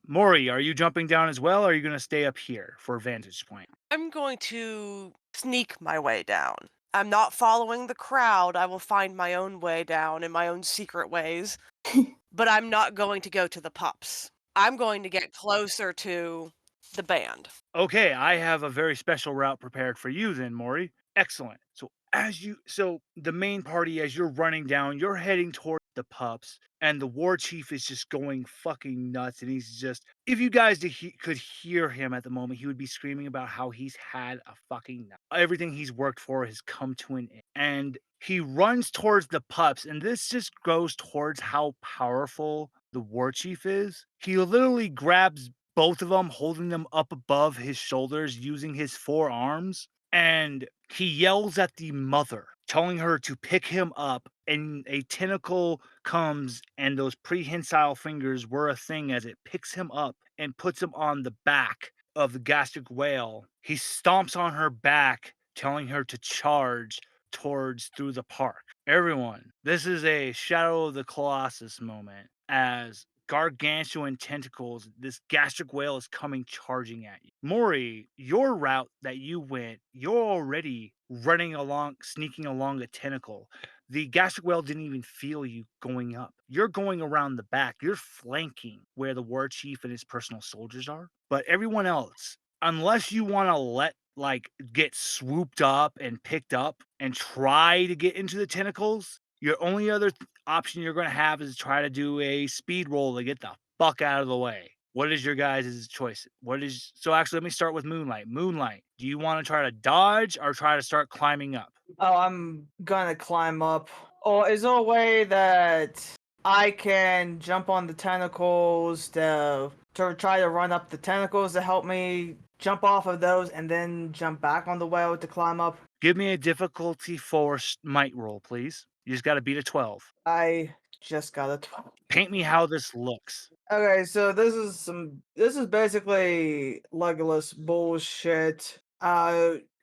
A: Maury, are you jumping down as well, or are you going to stay up here for vantage point?
F: I'm going to sneak my way down. I'm not following the crowd. I will find my own way down in my own secret ways. But I'm not going to go to the pups. I'm going to get closer to the band.
A: Okay, I have a very special route prepared for you then, Maury. Excellent. So the main party, as you're running down, you're heading toward the pups, and the war chief is just going fucking nuts. And he's just, if you guys could hear him at the moment, he would be screaming about how he's had a fucking nut. Everything he's worked for has come to an end. And he runs towards the pups, and this just goes towards how powerful the war chief is. He literally grabs both of them, holding them up above his shoulders using his forearms. And he yells at the mother, telling her to pick him up. And a tentacle comes, and those prehensile fingers were a thing as it picks him up and puts him on the back of the gastric whale. He stomps on her back, telling her to charge towards through the park. Everyone, this is a Shadow of the Colossus moment as gargantuan tentacles, this gastric whale is coming charging at you. Maury, your route that you went, you're already running along, sneaking along a tentacle. The gastric whale didn't even feel you going up. You're going around the back. You're flanking where the war chief and his personal soldiers are. But everyone else, unless you want to get swooped up and picked up and try to get into the tentacles, your only other option you're going to have is try to do a speed roll to get the fuck out of the way. What is your guys' choice? So actually, let me start with Moonlight. Moonlight, do you want to try to dodge or try to start climbing up?
D: Oh, I'm gonna climb up. Or is there a way that I can jump on the tentacles to try to run up the tentacles to help me jump off of those and then jump back on the whale to climb up?
A: Give me a difficulty 4 might roll, please. You just got to beat a 12.
D: I just got a 12.
A: Paint me how this looks.
D: Okay, so this is basically Legolas bullshit.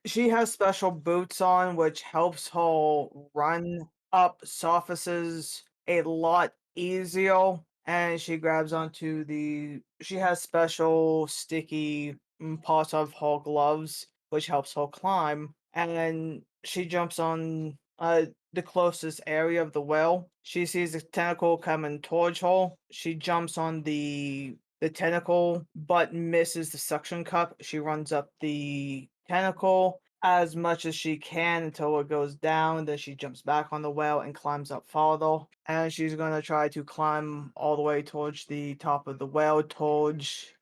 D: She has special boots on which helps her run up surfaces a lot easier, and she grabs onto she has special sticky parts of her gloves which helps her climb, and she jumps on the closest area of the well. She sees a tentacle coming towards her. She jumps on the tentacle, but misses the suction cup. She runs up the tentacle as much as she can until it goes down. Then she jumps back on the well and climbs up farther. And she's gonna try to climb all the way towards the top of the well, towards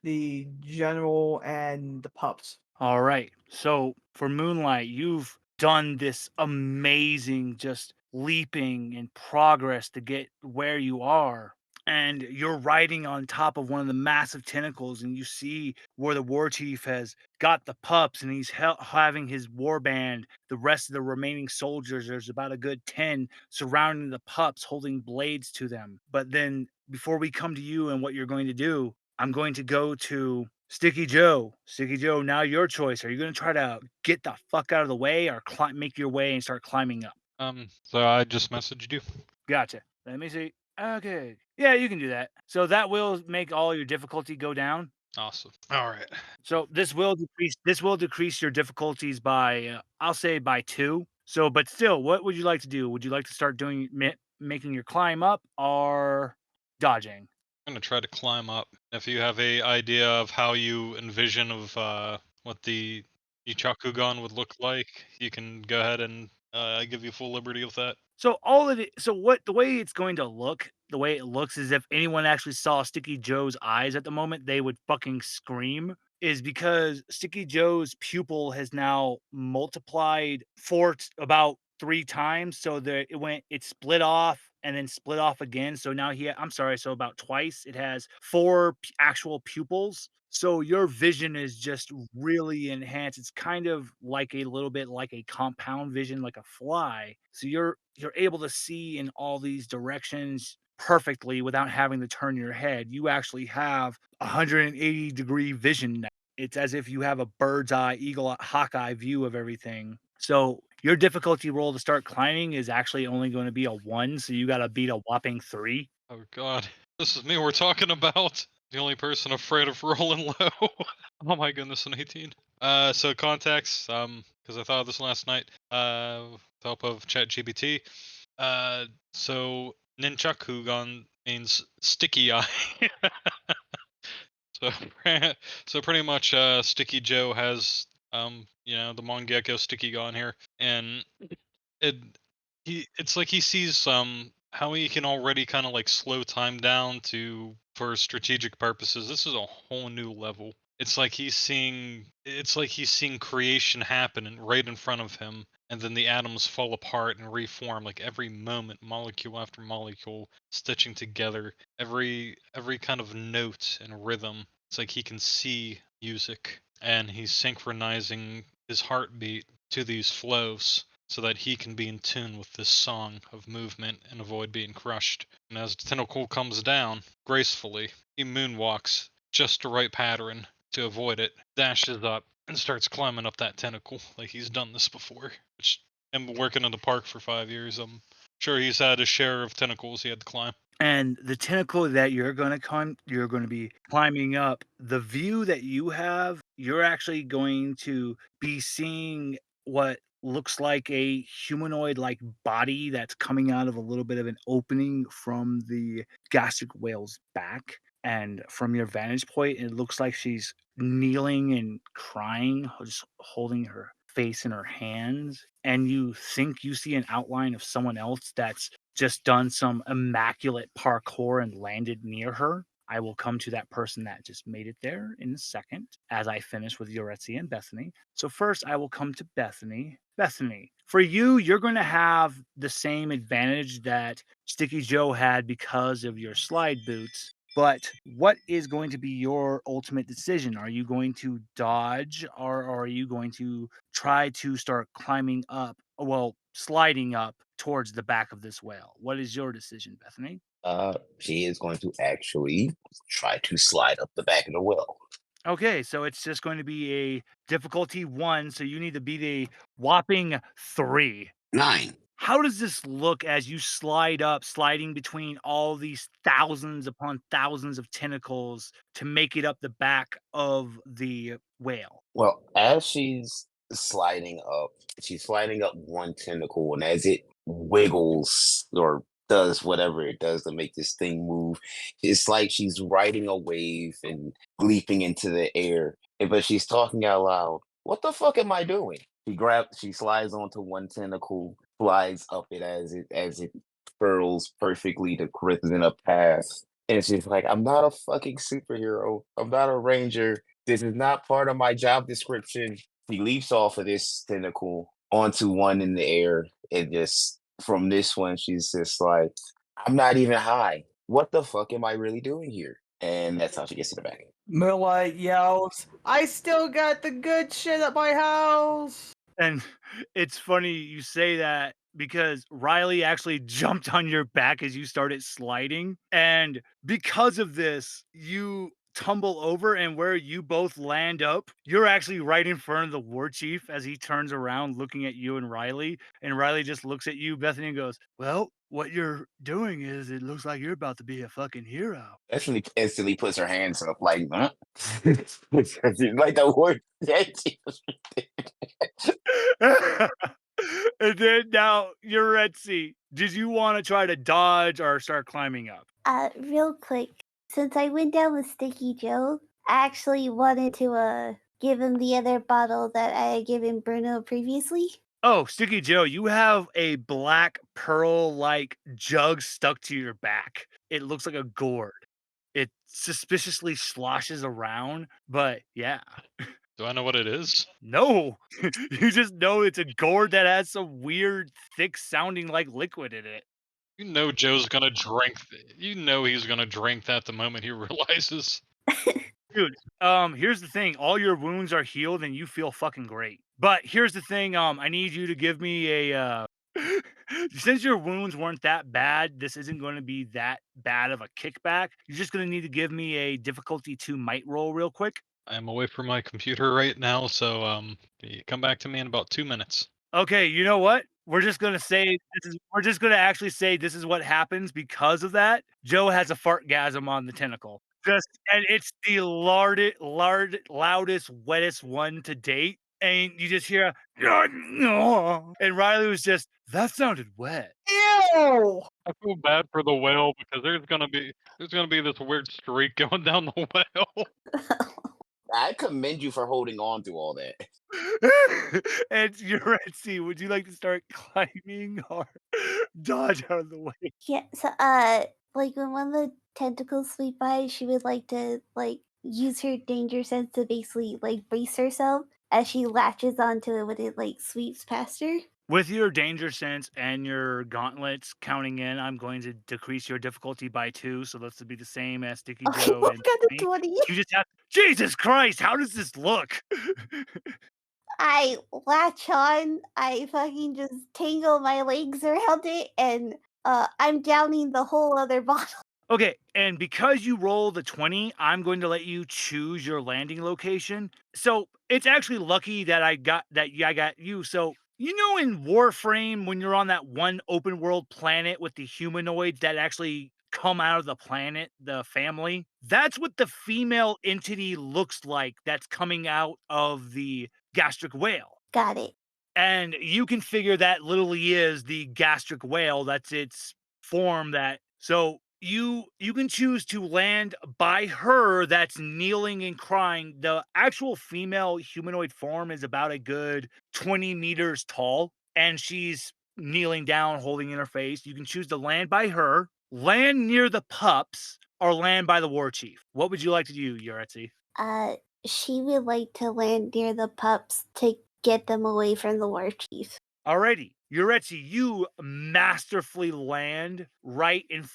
D: the general and the pups.
A: All right. So for Moonlight, you've done this amazing just leaping and progress to get where you are. And you're riding on top of one of the massive tentacles, and you see where the war chief has got the pups, and he's having his war band. The rest of the remaining soldiers, there's about a good 10 surrounding the pups, holding blades to them. But then, before we come to you and what you're going to do, I'm going to go to Sticky Joe. Sticky Joe, now your choice. Are you going to try to get the fuck out of the way or make your way and start climbing up?
B: So I just messaged you.
A: Gotcha. Let me see. Okay. Yeah, you can do that. So that will make all your difficulty go down.
B: Awesome. All right.
A: So this will decrease your difficulties by I'll say by 2. So, but still, what would you like to do? Would you like to start doing making your climb up or dodging?
B: I'm gonna try to climb up. If you have a idea of how you envision of what the Ichakugan would look like, you can go ahead and I give you full liberty with that.
A: So all of it. So what the way it's going to look, the way it looks, is if anyone actually saw Sticky Joe's eyes at the moment, they would fucking scream. Is because Sticky Joe's pupil has now multiplied about 3 times. So it split off and then split off again. So now I'm sorry, so about twice. It has four actual pupils. So your vision is just really enhanced. It's kind of like a little bit like a compound vision, like a fly. So you're able to see in all these directions perfectly without having to turn your head. You actually have 180-degree vision now. It's as if you have a bird's eye, hawk eye view of everything. So your difficulty roll to start climbing is actually only going to be a 1, so you got to beat a whopping 3.
B: Oh God, this is me we're talking about. The only person afraid of rolling low. Oh my goodness, an 18. So context, because I thought of this last night, with the help of ChatGPT. So Ninchakugan means sticky eye. So, so pretty much, Sticky Joe has, the Mongekko Sticky Gon here, and it, it's like he sees how he can already kind of like slow time down for strategic purposes. This is a whole new level. It's like he's seeing creation happen right in front of him, and then the atoms fall apart and reform like every moment, molecule after molecule, stitching together every kind of note and rhythm. It's like he can see music, and he's synchronizing his heartbeat to these flows so that he can be in tune with this song of movement and avoid being crushed. And as the tentacle comes down gracefully, he moonwalks just the right pattern to avoid it, dashes up, and starts climbing up that tentacle like he's done this before. Which, him working in the park for 5 years, I'm sure he's had his share of tentacles he had to climb.
A: And the tentacle that you're going to be climbing up, the view that you have, you're actually going to be seeing what looks like a humanoid like body that's coming out of a little bit of an opening from the gastric whale's back. And from your vantage point, it looks like she's kneeling and crying, just holding her face in her hands. And you think you see an outline of someone else that's just done some immaculate parkour and landed near her. I will come to that person that just made it there in a second as I finish with Yoretzi and Bethany. So first I will come to Bethany. Bethany, for you, you're going to have the same advantage that Sticky Joe had because of your slide boots. But what is going to be your ultimate decision? Are you going to dodge, or are you going to try to start climbing up, well, sliding up towards the back of this whale? What is your decision, Bethany?
E: She is going to actually try to slide up the back of the well.
A: Okay, so it's just going to be a difficulty 1, so you need to beat a whopping 3.
E: 9.
A: How does this look as you sliding between all these thousands upon thousands of tentacles to make it up the back of the whale?
E: Well, as she's sliding up one tentacle, and as it wiggles or does whatever it does to make this thing move, it's like she's riding a wave and leaping into the air. But she's talking out loud. What the fuck am I doing? She slides onto one tentacle, flies up it as it furls perfectly to represent a path. And she's like, I'm not a fucking superhero. I'm not a ranger. This is not part of my job description. She leaps off of this tentacle onto one in the air. And just from this one, she's just like, I'm not even high. What the fuck am I really doing here? And that's how she gets to the back.
D: Moonlight yells, I still got the good shit at my house.
A: And it's funny you say that because Riley actually jumped on your back as you started sliding. And because of this, you tumble over, and where you both land up, you're actually right in front of the war chief as he turns around looking at you and Riley. And Riley just looks at you, Bethany, and goes, well, what you're doing is it looks like you're about to be a fucking hero.
E: Bethany instantly puts her hands up like, huh? Like the word that she was
A: And then now you're at sea. Did you want to try to dodge or start climbing up?
C: Real quick, since I went down with Sticky Joe, I actually wanted to give him the other bottle that I had given Bruno previously.
A: Oh, Sticky Joe, you have a black pearl-like jug stuck to your back. It looks like a gourd. It suspiciously sloshes around, but yeah.
B: Do I know what it is?
A: No, you just know it's a gourd that has some weird, thick sounding like liquid in it.
B: You know Joe's gonna drink. You know he's gonna drink that the moment he realizes.
A: Dude, here's the thing. All your wounds are healed and you feel fucking great. But here's the thing, I need you to give me a since your wounds weren't that bad, this isn't going to be that bad of a kickback. You're just going to need to give me a difficulty 2 might roll real quick.
B: I'm away from my computer right now, so you come back to me in about 2 minutes.
A: Okay, you know what? We're just gonna say we're just gonna actually say this is what happens because of that. Joe has a fartgasm on the tentacle. Just and it's the loudest, wettest one to date. And you just hear and Riley was just, that sounded wet.
D: Ew!
B: I feel bad for the whale because there's gonna be this weird streak going down the whale.
E: I commend you for holding on to all that.
A: And you're at sea. Would you like to start climbing or dodge out of the way?
C: Yeah, so like when one of the tentacles sweep by, she would like to use her danger sense to basically brace herself as she latches onto it when it sweeps past her.
A: With your danger sense and your gauntlets counting in, I'm going to decrease your difficulty by 2, so that's to be the same as Sticky
C: Okay,
A: Joe
C: I
A: and
C: got a
A: me.
C: 20.
A: You just have Jesus Christ, how does this look?
C: I latch on, I fucking just tangle my legs around it, and I'm downing the whole other bottle.
A: Okay, and because you roll the 20, I'm going to let you choose your landing location. So it's actually lucky that I got you. So you know in Warframe when you're on that one open world planet with the humanoids that actually come out of the planet, the family, that's what the female entity looks like that's coming out of the gastric whale.
C: Got it.
A: And you can figure that literally is the gastric whale. That's its form that so you can choose to land by her that's kneeling and crying. The actual female humanoid form is about a good 20 meters tall, and she's kneeling down, holding in her face. You can choose to land by her, land near the pups, or land by the warchief. What would you like to do, Yuretsi?
C: Uh, she would like to land near the pups to get them away from the war chief.
A: Alrighty, Yuretsi, you masterfully land right in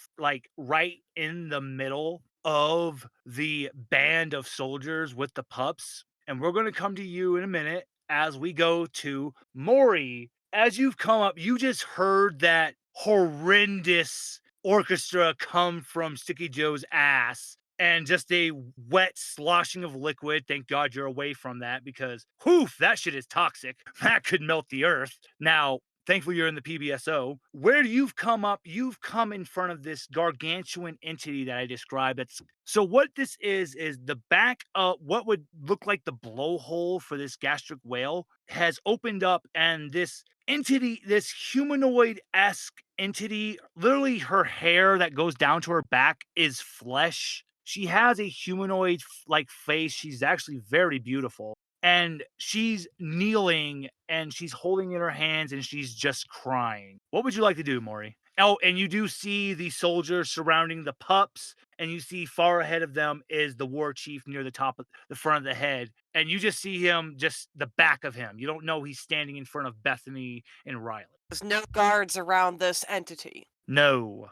A: the middle of the band of soldiers with the pups. And we're going to come to you in a minute as we go to Maury. As you've come up, you just heard that horrendous orchestra come from Sticky Joe's ass and just a wet sloshing of liquid. Thank God you're away from that because, whew, that shit is toxic. That could melt the earth. Now, thankfully you're in the PBSO. Where you've come up, you've come in front of this gargantuan entity that I described. So what this is the back of what would look like the blowhole for this gastric whale has opened up, and this entity, this humanoid-esque entity, literally her hair that goes down to her back is flesh. She has a humanoid like face. She's actually very beautiful. And she's kneeling and she's holding in her hands and she's just crying. What would you like to do, Maury? Oh, and you do see the soldiers surrounding the pups, and you see far ahead of them is the war chief near the top of the front of the head. And you just see him, just the back of him. You don't know he's standing in front of Bethany and Riley.
F: There's no guards around this entity.
A: No.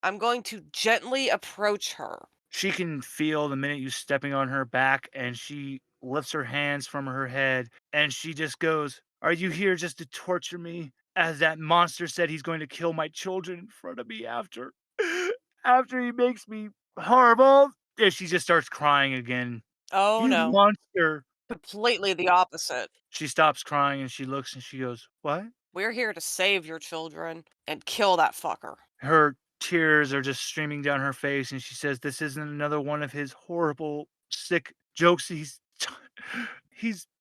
F: I'm going to gently approach her.
A: She can feel the minute you stepping on her back, and she lifts her hands from her head, and she just goes, "Are you here just to torture me? As that monster said he's going to kill my children in front of me after he makes me horrible." And she just starts crying again.
F: Oh
A: "You
F: no.
A: monster."
F: Completely the opposite.
A: She stops crying and she looks and she goes, "What?"
F: We're here to save your children and kill that fucker.
A: Her tears are just streaming down her face, and she says, "This isn't another one of his horrible, sick jokes he's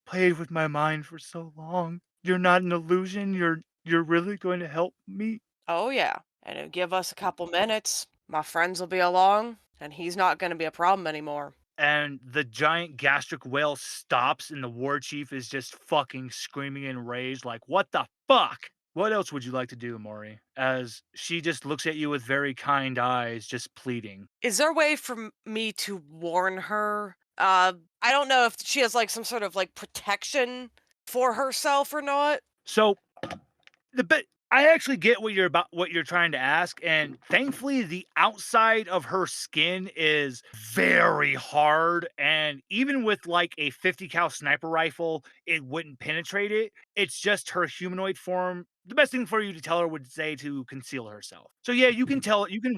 A: played with my mind for so long. You're not an illusion. You're You're really going to help me?
F: Oh, yeah. And it'll give us a couple minutes. My friends will be along, and he's not going to be a problem anymore.
A: And the giant gastric whale stops, and the war chief is just fucking screaming in rage, like, what the fuck? What else would you like to do, Maury? As she just looks at you with very kind eyes, just pleading.
F: Is there a way for me to warn her? I don't know if she has like some sort of like protection for herself or not.
A: So the bit I actually get what you're trying to ask, and thankfully the outside of her skin is very hard, and even with like a 50 cal sniper rifle, it wouldn't penetrate it. It's just her humanoid form. The best thing for you to tell her would say to conceal herself. So yeah, you can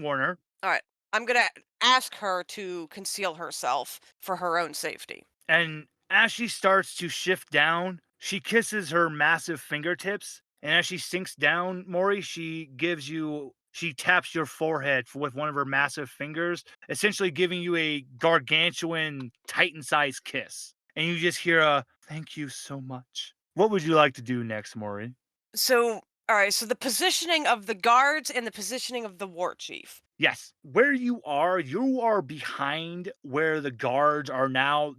A: warn her.
F: All right. I'm going to ask her to conceal herself for her own safety.
A: And as she starts to shift down, she kisses her massive fingertips. And as she sinks down, Maury, she taps your forehead with one of her massive fingers, essentially giving you a gargantuan, Titan sized kiss. And you just hear a thank you so much. What would you like to do next, Maury?
F: So, all right. So the positioning of the guards and the positioning of the war chief.
A: Yes. Where you are behind where the guards are now.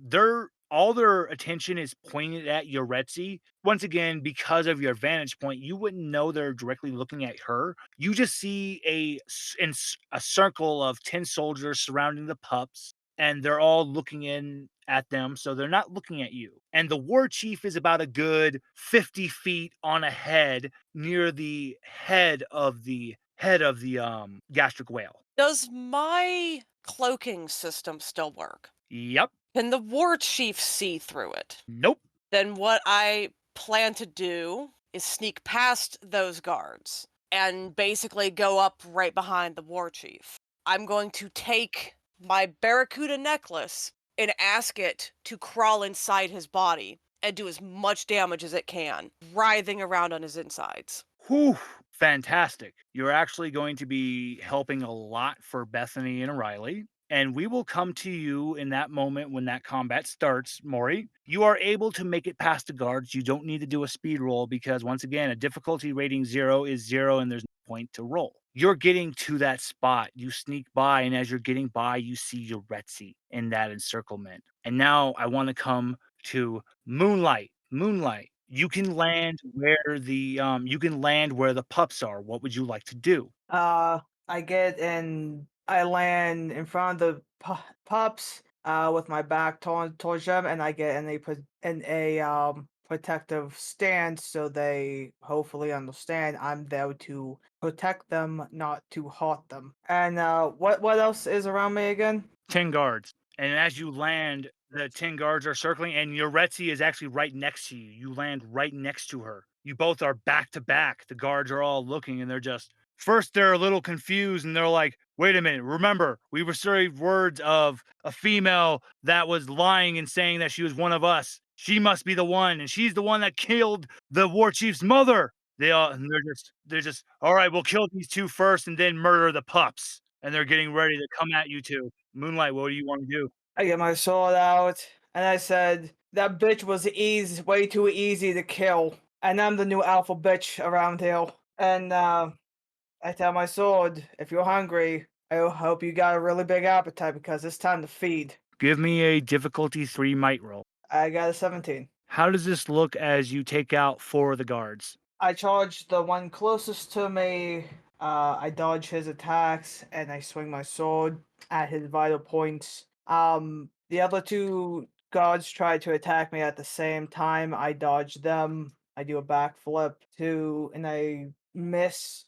A: All their attention is pointed at Yoretzi. Once again, because of your vantage point, you wouldn't know they're directly looking at her. You just see a circle of 10 soldiers surrounding the pups, and they're all looking in at them, so they're not looking at you. And the war chief is about a good 50 feet on ahead near the head of the gastric whale.
F: Does my cloaking system still work?
A: Yep.
F: Can the war chief see through it?
A: Nope.
F: Then what I plan to do is sneak past those guards and basically go up right behind the war chief. I'm going to take my barracuda necklace and ask it to crawl inside his body and do as much damage as it can, writhing around on his insides.
A: Whew. Fantastic. You're actually going to be helping a lot for Bethany and Riley. And we will come to you in that moment when that combat starts, Maury. You are able to make it past the guards. You don't need to do a speed roll because, once again, a difficulty rating 0 is 0 and there's no point to roll. You're getting to that spot. You sneak by, and as you're getting by, you see Yoretzi in that encirclement. And now I want to come to Moonlight. Moonlight, you can land where the pups are. What would you like to do?
D: I get and I land in front of the pups with my back towards them, and I get in a protective stance so they hopefully understand I'm there to protect them, not to hurt them. And what else is around me again?
A: 10 guards. And as you land, the 10 guards are circling, and Yoretzi is actually right next to you. You land right next to her. You both are back to back. The guards are all looking, and first, they're a little confused, and they're like, wait a minute. Remember, we received words of a female that was lying and saying that she was one of us. She must be the one, and she's the one that killed the war chief's mother. They're just, all right, we'll kill these two first and then murder the pups. And they're getting ready to come at you two. Moonlight, what do you want to do?
D: I get my sword out, and I said, that bitch was way too easy to kill, and I'm the new alpha bitch around here. And I tell my sword, if you're hungry, I hope you got a really big appetite because it's time to feed.
A: Give me a difficulty 3 might roll.
D: I got a 17.
A: How does this look as you take out 4 of the guards?
D: I charge the one closest to me, I dodge his attacks, and I swing my sword at his vital points. The other two guards try to attack me at the same time. I dodge them. I do a backflip and I miss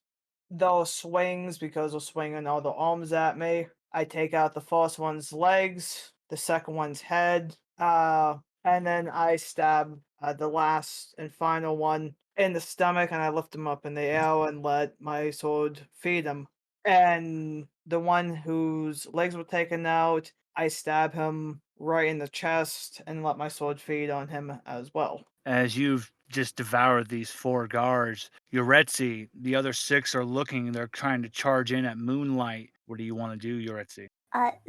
D: those swings because they're swinging all the arms at me. I take out the first one's legs, the second one's head, and then I stab the last and final one in the stomach, and I lift him up in the air and let my sword feed him. And the one whose legs were taken out, I stab him right in the chest and let my sword feed on him as well.
A: As you've just devoured these 4 guards, Yoretzi, the other 6 are looking, they're trying to charge in at Moonlight. What do you want to do, Yoretzi?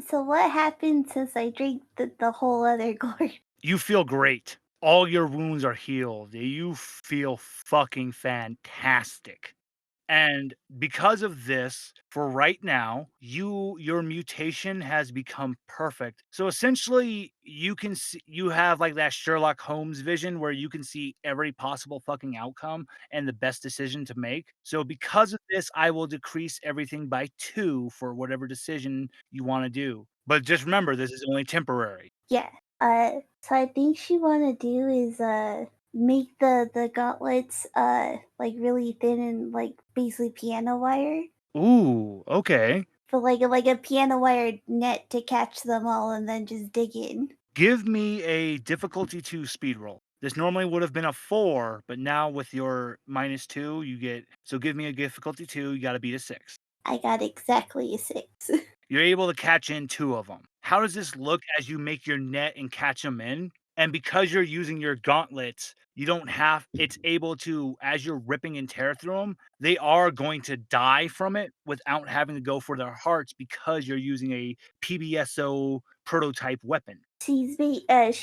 C: So what happens since I drink the whole other gourd?
A: You feel great. all your wounds are healed. You feel fucking fantastic. And because of this, for right now, your mutation has become perfect. So essentially, you have like that Sherlock Holmes vision where you can see every possible fucking outcome and the best decision to make. So because of this, I will decrease everything by 2 for whatever decision you want to do. But just remember, this is only temporary.
C: Yeah. So I think she wanna do is make the gauntlets like really thin and like basically piano wire.
A: Ooh, okay.
C: For like a piano wire net to catch them all and then just dig in.
A: Give me a difficulty 2 speed roll. This normally would have been a 4, but now with your -2, you get so give me a difficulty 2, you gotta beat a 6.
C: I got exactly a 6.
A: You're able to catch in 2 of them. How does this look as you make your net and catch them in? And because you're using your gauntlets, you don't have it's able to as you're ripping and tear through them, they are going to die from it without having to go for their hearts because you're using a PBSO prototype weapon.
C: She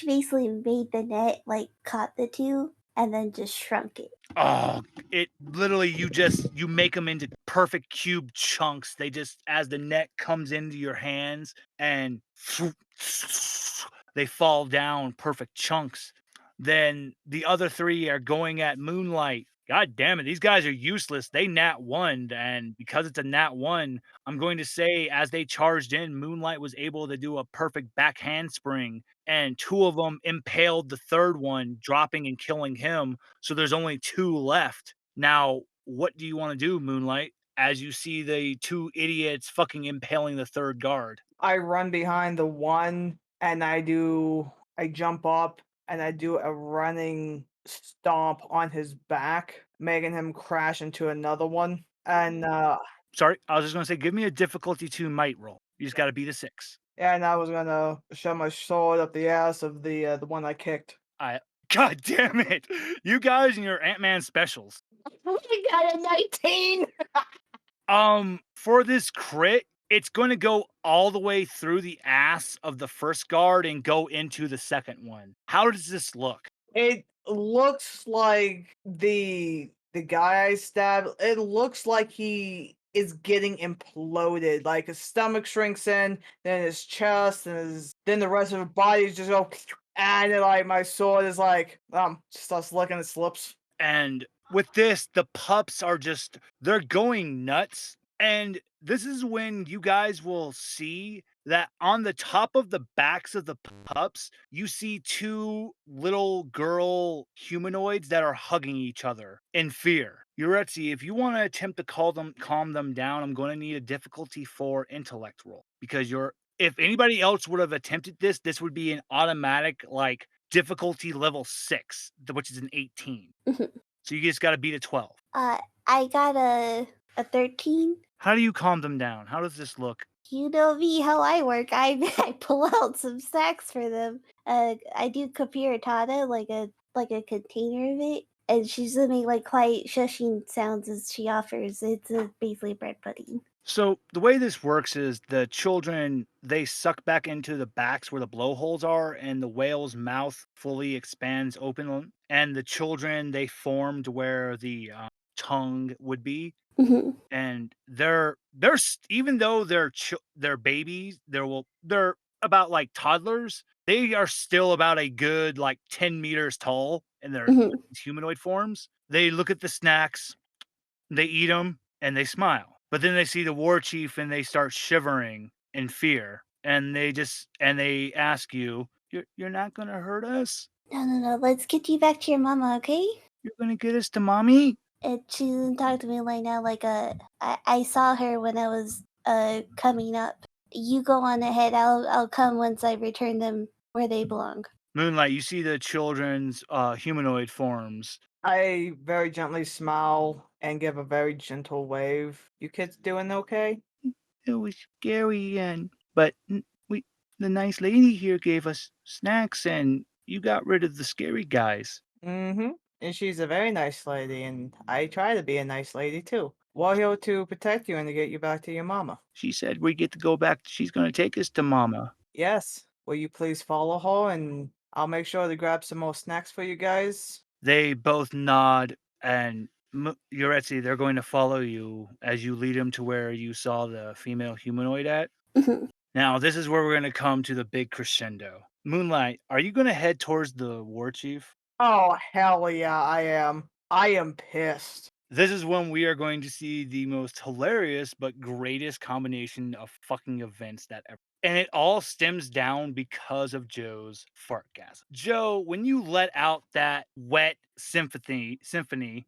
C: basically made the net, like caught the two, and then just shrunk it.
A: Oh, it literally you make them into perfect cube chunks. They just as the net comes into your hands and they fall down perfect chunks. Then the other 3 are going at Moonlight. God damn it, these guys are useless. They nat 1, and because it's a nat 1, I'm going to say as they charged in, Moonlight was able to do a perfect back handspring, and 2 of them impaled the 3rd one, dropping and killing him, so there's only 2 left. Now, what do you wanna do, Moonlight, as you see the 2 idiots fucking impaling the 3rd guard?
D: I run behind the one and I jump up and I do a running stomp on his back, making him crash into another one. And
A: Sorry, I was just gonna say, give me a difficulty 2 might roll. You just gotta beat a 6.
D: and I was gonna shove my sword up the ass of the one I kicked.
A: I God damn it! You guys and your Ant-Man specials.
D: I got a 19.
A: For this crit, it's gonna go all the way through the ass of the first guard and go into the second one. How does this look?
D: It looks like the guy I stabbed. It looks like he is getting imploded. Like his stomach shrinks in, then his chest, and then the rest of his body just go. And then, like my sword is like just starts licking its lips.
A: And with this, the pups are just they're going nuts. And this is when you guys will see that on the top of the backs of the pups, you see 2 little girl humanoids that are hugging each other in fear. Yuretsi, if you want to attempt to calm them down, I'm going to need a difficulty 4 intellect roll because you're if anybody else would have attempted this, this would be an automatic like difficulty level 6, which is an 18. So you just got to beat a 12.
C: I got a 13.
A: How do you calm them down? How does this look?
C: You know me, how I work. I pull out some snacks for them. I do capiratata, like a container of it, and she's gonna make like quite shushing sounds as she offers. It's basically bread pudding.
A: So the way this works is the children they suck back into the backs where the blowholes are, and the whale's mouth fully expands open, and the children they formed where the tongue would be,
C: Hmm.
A: and even though they're babies, they're about like toddlers. They are still about a good like 10 meters tall in their
C: Hmm.
A: humanoid forms. They look at the snacks, they eat them, and they smile. But then they see the war chief and they start shivering in fear, and they ask you, "You're not gonna hurt us?
C: No. Let's get you back to your mama, okay?
A: You're gonna get us to mommy?"
C: And she doesn't talk to me right now. Like I saw her when I was coming up. You go on ahead. I'll come once I return them where they belong.
A: Moonlight, you see the children's humanoid forms.
D: I very gently smile and give a very gentle wave. You kids doing okay?
A: It was scary, but the nice lady here gave us snacks, and you got rid of the scary guys.
D: Mm-hmm. And she's a very nice lady, and I try to be a nice lady too. We're here to protect you and to get you back to your mama.
A: She said we get to go back. She's gonna take us to mama.
D: Yes. Will you please follow her and I'll make sure to grab some more snacks for you guys.
A: They both nod, and Yuretsi, they're going to follow you as you lead them to where you saw the female humanoid at.
C: Mhm.
A: Now, this is where we're going to come to the big crescendo. Moonlight, are you going to head towards the warchief?
D: Oh, hell yeah, I am. I am pissed.
A: This is when we are going to see the most hilarious but greatest combination of fucking events that ever. And it all stems down because of Joe's fart gas. Joe, when you let out that wet symphony,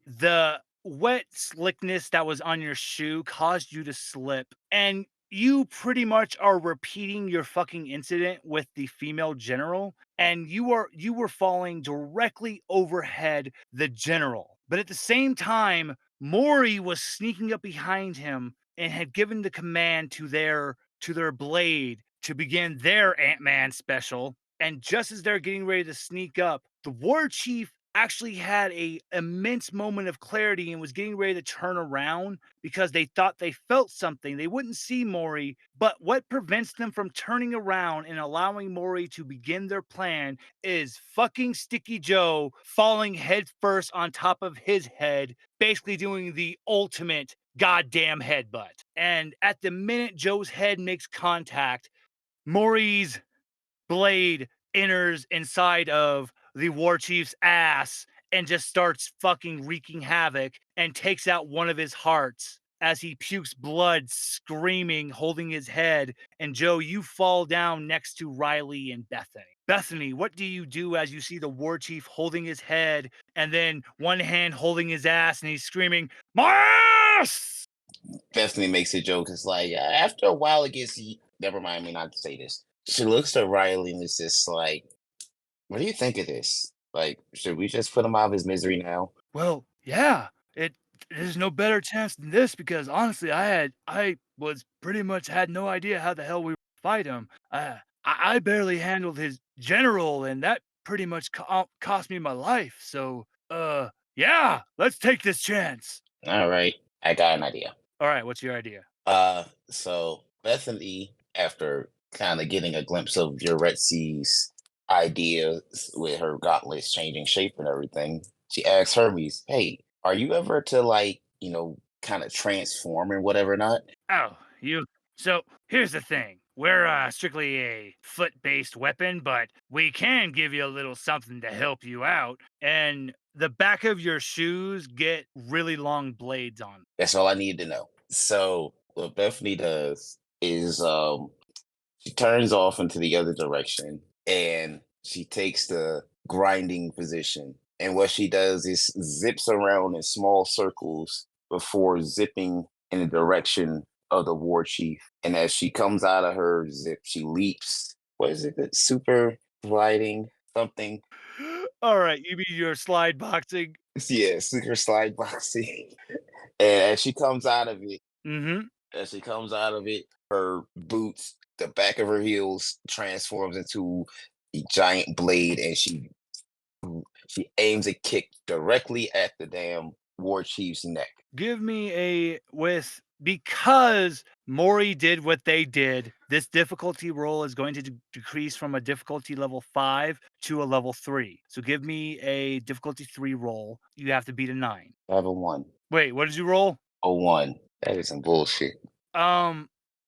A: the wet slickness that was on your shoe caused you to slip. And you pretty much are repeating your fucking incident with the female general, and you were falling directly overhead the general. But at the same time, Mori was sneaking up behind him and had given the command to their blade to begin their Ant-Man special. And just as they're getting ready to sneak up, the war chief actually had a immense moment of clarity and was getting ready to turn around because they thought they felt something. They wouldn't see Mori, but what prevents them from turning around and allowing Mori to begin their plan is fucking Sticky Joe falling headfirst on top of his head, basically doing the ultimate goddamn headbutt. And at the minute Joe's head makes contact, Mori's blade enters inside of the war chief's ass and just starts fucking wreaking havoc and takes out one of his hearts as he pukes blood, screaming, holding his head. And Joe, you fall down next to Riley and Bethany. Bethany, what do you do as you see the war chief holding his head and then one hand holding his ass and he's screaming, "My ass!"
E: Bethany makes a joke. It's like after a while, it gets. Never mind me not to say this. She looks at Riley and is just like, "What do you think of this? Like, should we just put him out of his misery now?"
A: Well, yeah, there's no better chance than this because honestly, I was pretty much had no idea how the hell we would fight him. I barely handled his general, and that pretty much cost me my life. So, yeah, let's take this chance.
E: All right, I got an idea.
A: All right, what's your idea?
E: So Bethany, after kind of getting a glimpse of Uretzi's ideas with her gauntlets changing shape and everything, she asks Hermes, "Hey, are you ever to like, kind of transform and whatever not?"
A: Oh, you. So here's the thing. We're strictly a foot-based weapon, but we can give you a little something to help you out. And the back of your shoes get really long blades on.
E: That's all I needed to know. So what Bethany does is she turns off into the other direction and she takes the grinding position. And what she does is zips around in small circles before zipping in the direction of the war chief. And as she comes out of her zip, she leaps. What is it? Super gliding something.
A: All right, you mean your slide boxing?
E: Yeah, super slide boxing. And as she comes out of it,
A: Mm-hmm.
E: her boots, the back of her heels transforms into a giant blade, and she aims a kick directly at the damn war chief's neck.
A: Give me because Mori did what they did, this difficulty roll is going to decrease from a difficulty level 5 to a level 3. So give me a difficulty 3 roll. You have to beat a 9.
E: I have a 1.
A: Wait, what did you roll?
E: A 1. That is some bullshit.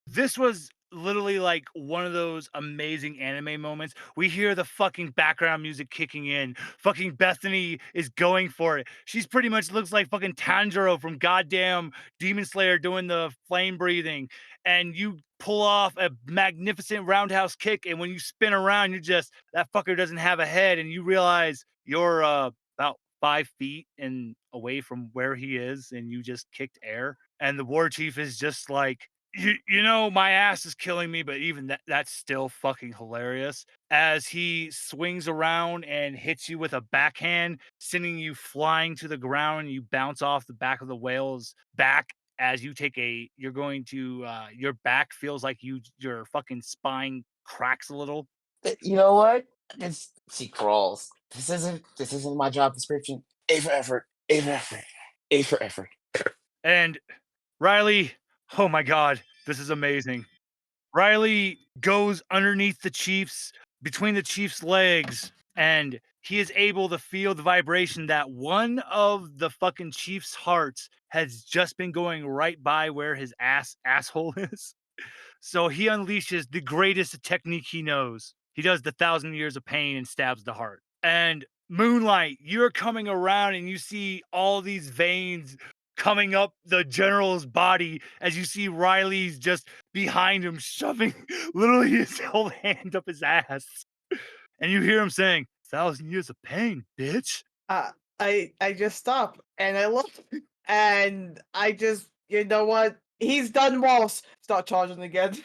A: This was literally like one of those amazing anime moments. We hear the fucking background music kicking in. Fucking Bethany is going for it. She's pretty much looks like fucking Tanjiro from goddamn Demon Slayer doing the flame breathing. And you pull off a magnificent roundhouse kick, and when you spin around, that fucker doesn't have a head, and you realize you're about 5 feet and away from where he is, and you just kicked air. And the war chief is just like, my ass is killing me, but even that's still fucking hilarious. As he swings around and hits you with a backhand, sending you flying to the ground, and you bounce off the back of the whale's back as you take you're going to, your back feels like your fucking spine cracks a little.
E: You know what? She crawls. This isn't my job description. A for effort. A for effort. A for effort.
A: And Riley, oh my God, this is amazing. Riley goes underneath between the chief's legs, and he is able to feel the vibration that one of the fucking chief's hearts has just been going right by where his asshole is. So he unleashes the greatest technique he knows. He does the 1,000 years of pain and stabs the heart. And Moonlight, you're coming around and you see all these veins coming up the general's body as you see Riley's just behind him, shoving literally his whole hand up his ass. And you hear him saying, 1,000 years of pain, bitch.
D: Uh, I just stop and I look and I just, you know what? He's done Moss. Start charging again.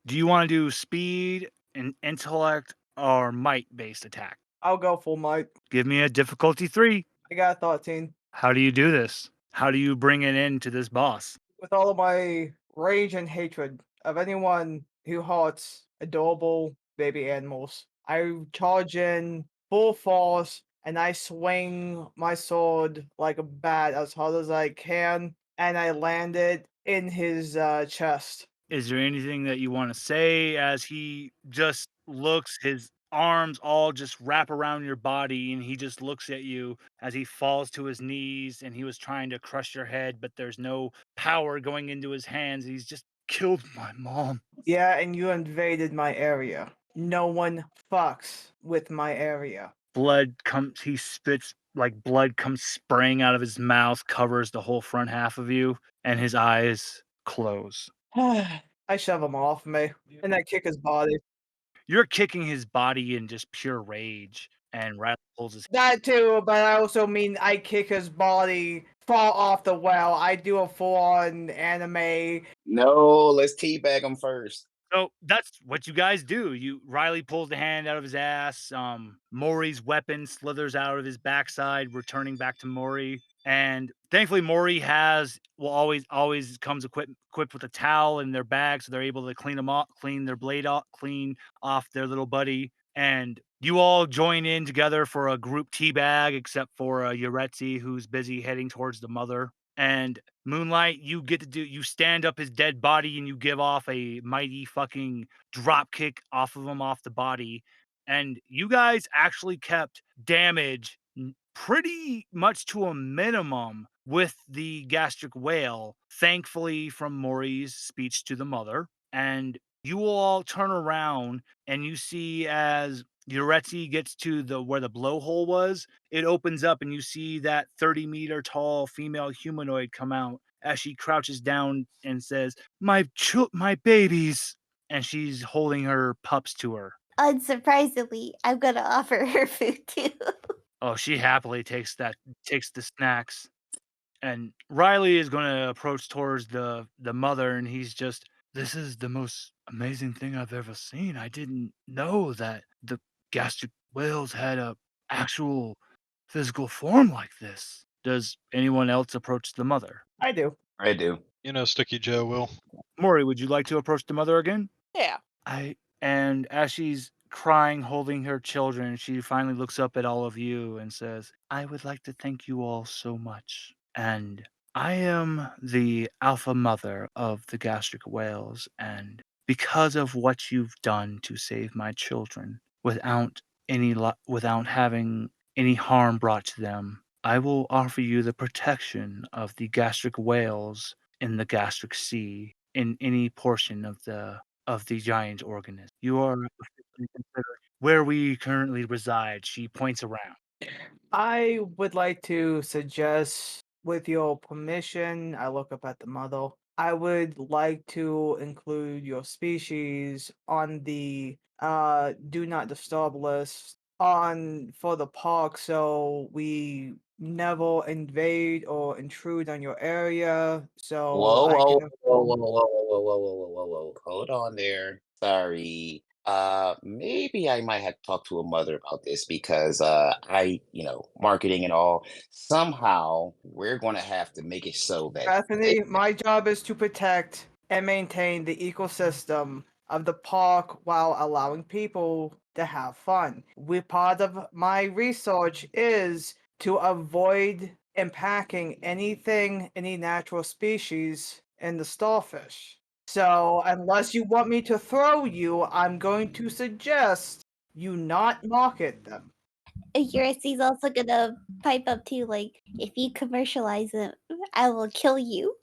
A: Do you want to do speed and intellect or might based attack?
D: I'll go full might.
A: Give me a difficulty 3.
D: I got 13.
A: How do you do this? How do you bring it into this boss?
D: With all of my rage and hatred of anyone who hurts adorable baby animals, I charge in full force and I swing my sword like a bat as hard as I can, and I land it in his chest.
A: Is there anything that you want to say as he just looks, his arms all just wrap around your body, and he just looks at you as he falls to his knees and he was trying to crush your head, but there's no power going into his hands. He's just killed my mom.
D: Yeah, and you invaded my area. No one fucks with my area.
A: Blood comes, he spits, like blood comes spraying out of his mouth, covers the whole front half of you, and his eyes close.
D: I shove him off me, and I kick his body.
A: You're kicking his body in just pure rage, and Riley pulls his.
D: That too, but I also mean I kick his body fall off the well. I do a full-on anime.
E: No, let's teabag him first.
A: So that's what you guys do. Riley pulls the hand out of his ass. Maury's weapon slithers out of his backside, returning back to Maury. And thankfully, Maury always comes equipped with a towel in their bag, so they're able to clean them off, clean their blade off, clean off their little buddy. And you all join in together for a group tea bag, except for Yuretsi, who's busy heading towards the mother. And Moonlight, you stand up his dead body and you give off a mighty fucking drop kick off of him off the body. And you guys actually kept damage pretty much to a minimum with the gastric whale, thankfully from Maury's speech to the mother. And you all turn around and you see as Yuretsi gets to where the blowhole was, it opens up and you see that 30-meter tall female humanoid come out as she crouches down and says, my babies. And she's holding her pups to her.
C: Unsurprisingly, I'm gonna offer her food too.
A: Oh, she happily takes the snacks. And Riley is going to approach towards the mother, and he's just, this is the most amazing thing I've ever seen. I didn't know that the gastric whales had a actual physical form like this. Does anyone else approach the mother?
D: I do.
E: I do.
B: You know, Sticky Joe will.
A: Maury, would you like to approach the mother again?
F: Yeah.
A: And as she's crying, holding her children, she finally looks up at all of you and says, I would like to thank you all so much. And I am the alpha mother of the gastric whales, and because of what you've done to save my children, without having any harm brought to them, I will offer you the protection of the gastric whales in the gastric sea in any portion of the giant organism. You are officially considered where we currently reside. She points around.
D: I would like to suggest, with your permission, I look up at the mother. I would like to include your species on the do not disturb list for the park, so we never invade or intrude on your area. So
E: Whoa,
D: I
E: whoa,
D: can
E: whoa,
D: inform.
E: whoa, whoa, whoa, whoa, whoa, whoa, whoa, whoa. Hold on there. Sorry. Maybe I might have to talk to a mother about this because marketing and all. Somehow we're gonna have to make it so that
D: Bethany, my job is to protect and maintain the ecosystem of the park while allowing people to have fun. Part of my research is to avoid impacting any natural species in the starfish. So, unless you want me to throw you, I'm going to suggest you not market them.
C: Eurydice's also gonna pipe up too, like, if you commercialize it, I will kill you.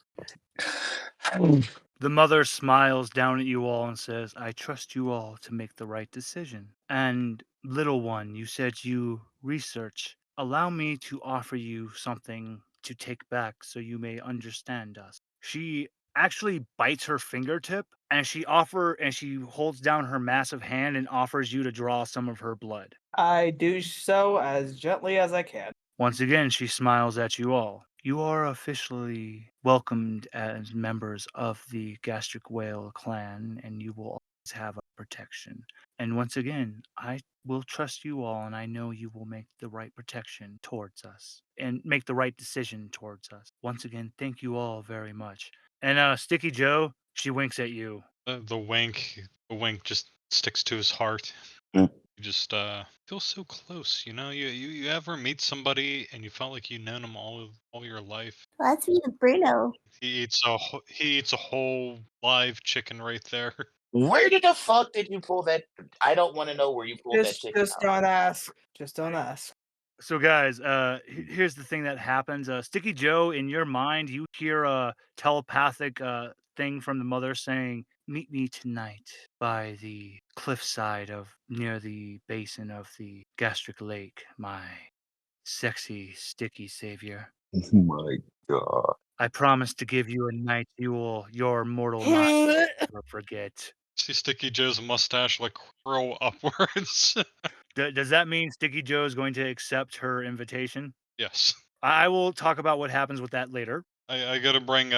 A: The mother smiles down at you all and says, I trust you all to make the right decision. And little one, you said you research. Allow me to offer you something to take back so you may understand us. She actually bites her fingertip and she holds down her massive hand and offers you to draw some of her blood.
D: I do so as gently as I can.
A: Once again, she smiles at you all. You are officially welcomed as members of the Gastric Whale clan, and you will always have our protection. And once again, I will trust you all, and I know you will make the right protection towards us and make the right decision towards us. Once again, thank you all very much. And Sticky Joe, she winks at you.
B: The wink just sticks to his heart.
E: Mm.
B: You just feel so close, you know. You ever meet somebody and you felt like you've known them all your life?
C: Let's meet Bruno.
B: He eats a whole live chicken right there.
E: Where the fuck did you pull that? I don't want to know where you pulled that
D: Just,
E: chicken
D: just
E: out.
D: don't ask. Just don't ask.
A: So, guys, here's the thing that happens. Sticky Joe, in your mind, you hear a telepathic thing from the mother saying, "Meet me tonight by the cliffside of near the basin of the gastric lake, my sexy, sticky savior.
E: Oh my god.
A: I promise to give you a night your mortal not ever forget."
B: See Sticky Joe's mustache like curl upwards.
A: Does that mean Sticky Joe is going to accept her invitation?
B: Yes.
A: I will talk about what happens with that later.
B: I gotta bring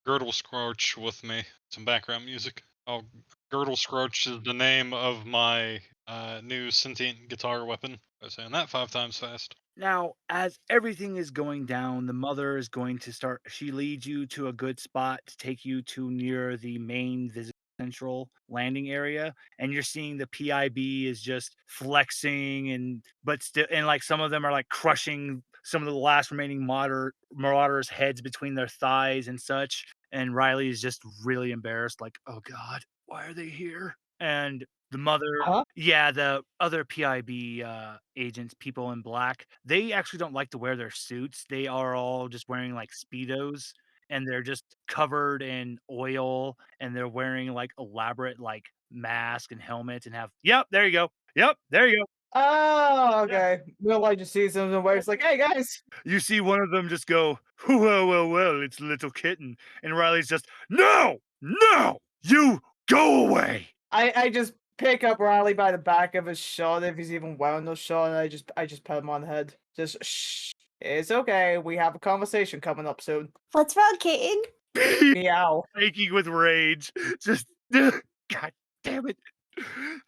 B: Girdle Scroach with me. Some background music. Oh, Girdle Scroach is the name of my new sentient guitar weapon. I was saying that 5 times fast.
A: Now, as everything is going down, the mother is going to start. She leads you to a good spot to take you to near the main central landing area, and you're seeing the PIB is just flexing, but still, and like some of them are like crushing some of the last remaining marauders' heads between their thighs and such. And Riley is just really embarrassed, like, "Oh God, why are they here?" And the mother,
D: Huh?
A: yeah, the other PIB agents, people in black, they actually don't like to wear their suits. They are all just wearing like Speedos and they're just covered in oil and they're wearing like elaborate like masks and helmets and have, yep, there you go. Yep, there you go.
D: Oh, okay. We'll like to see something where it's like, hey guys.
A: You see one of them just go, well, it's little kitten. And Riley's just, no, you go away.
D: I just pick up Riley by the back of his shoulder if he's even wearing those shoulders. I just pat him on the head. Just shh. It's okay. We have a conversation coming up soon.
C: What's wrong, kitten?
D: Meow.
A: Shaking with rage. Just, God damn it.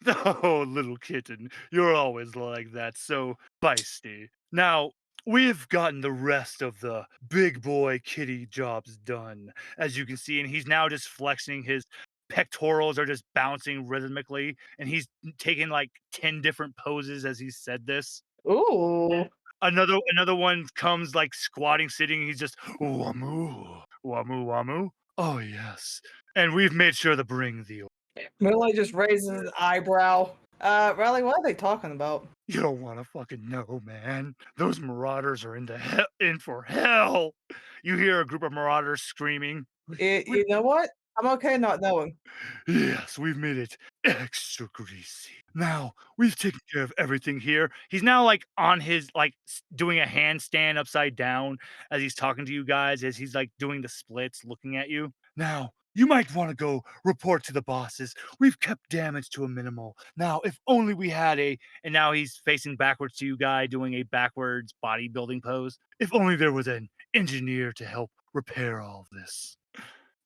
A: Oh, little kitten, you're always like that, so feisty. Now, we've gotten the rest of the big boy kitty jobs done, as you can see, and he's now just flexing his pectorals are just bouncing rhythmically, and he's taking like 10 different poses as he said this.
D: Ooh.
A: Another one comes like squatting, sitting, he's just wamu, wamu. Oh yes. And we've made sure to bring the
D: Millie just raises his eyebrow. Riley, what are they talking about?
A: You don't want to fucking know, man. Those marauders are in for hell. You hear a group of marauders screaming.
D: You know what? I'm okay not knowing.
A: Yes, we've made it extra greasy. Now, we've taken care of everything here. He's now like on his doing a handstand upside down as he's talking to you guys, as he's like doing the splits, looking at you. Now, you might want to go report to the bosses. We've kept damage to a minimal. Now, if only we had and now he's facing backwards to you guy doing a backwards bodybuilding pose. If only there was an engineer to help repair all this.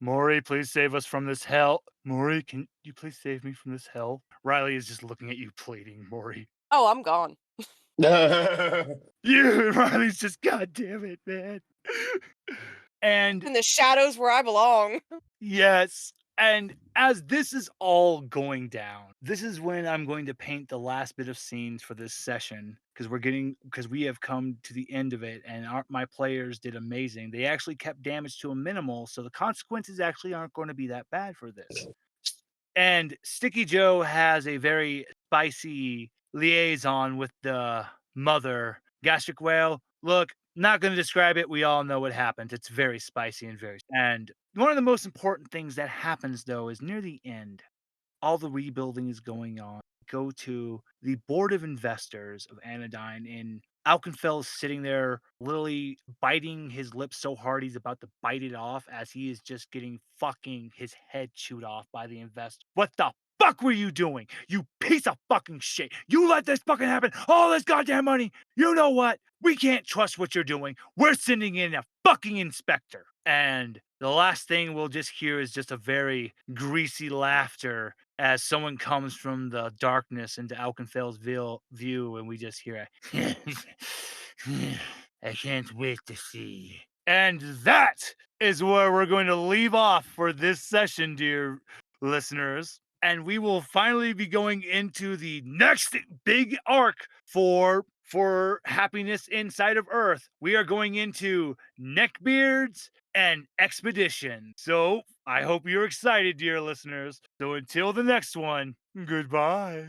A: Maury, please save us from this hell. Maury, can you please save me from this hell? Riley is just looking at you, pleading, Maury.
F: Oh, I'm gone.
A: You, Riley's just, God damn it, man. And
F: In the shadows where I belong.
A: yes, and as this is all going down, this is when I'm going to paint the last bit of scenes for this session because we have come to the end of it, and my players did amazing. They actually kept damage to a minimal, so the consequences actually aren't going to be that bad for this. And Sticky Joe has a very spicy liaison with the mother gastric whale. Look, not going to describe it. We all know what happens. It's very spicy and and one of the most important things that happens though is near the end, all the rebuilding is going on. Go to the board of investors of Anodyne, and Alkenfell's sitting there, literally biting his lips so hard he's about to bite it off as he is just getting fucking his head chewed off by the investor. What the fuck were you doing? You piece of fucking shit. You let this fucking happen. All this goddamn money. You know what? We can't trust what you're doing. We're sending in a fucking inspector. And the last thing we'll just hear is just a very greasy laughter as someone comes from the darkness into Alkenfell's view, and we just hear a I can't wait to see. And that is where we're going to leave off for this session, dear listeners. And we will finally be going into the next big arc for happiness inside of Earth. We are going into neckbeards and expedition. So I hope you're excited, dear listeners. So until the next one, goodbye.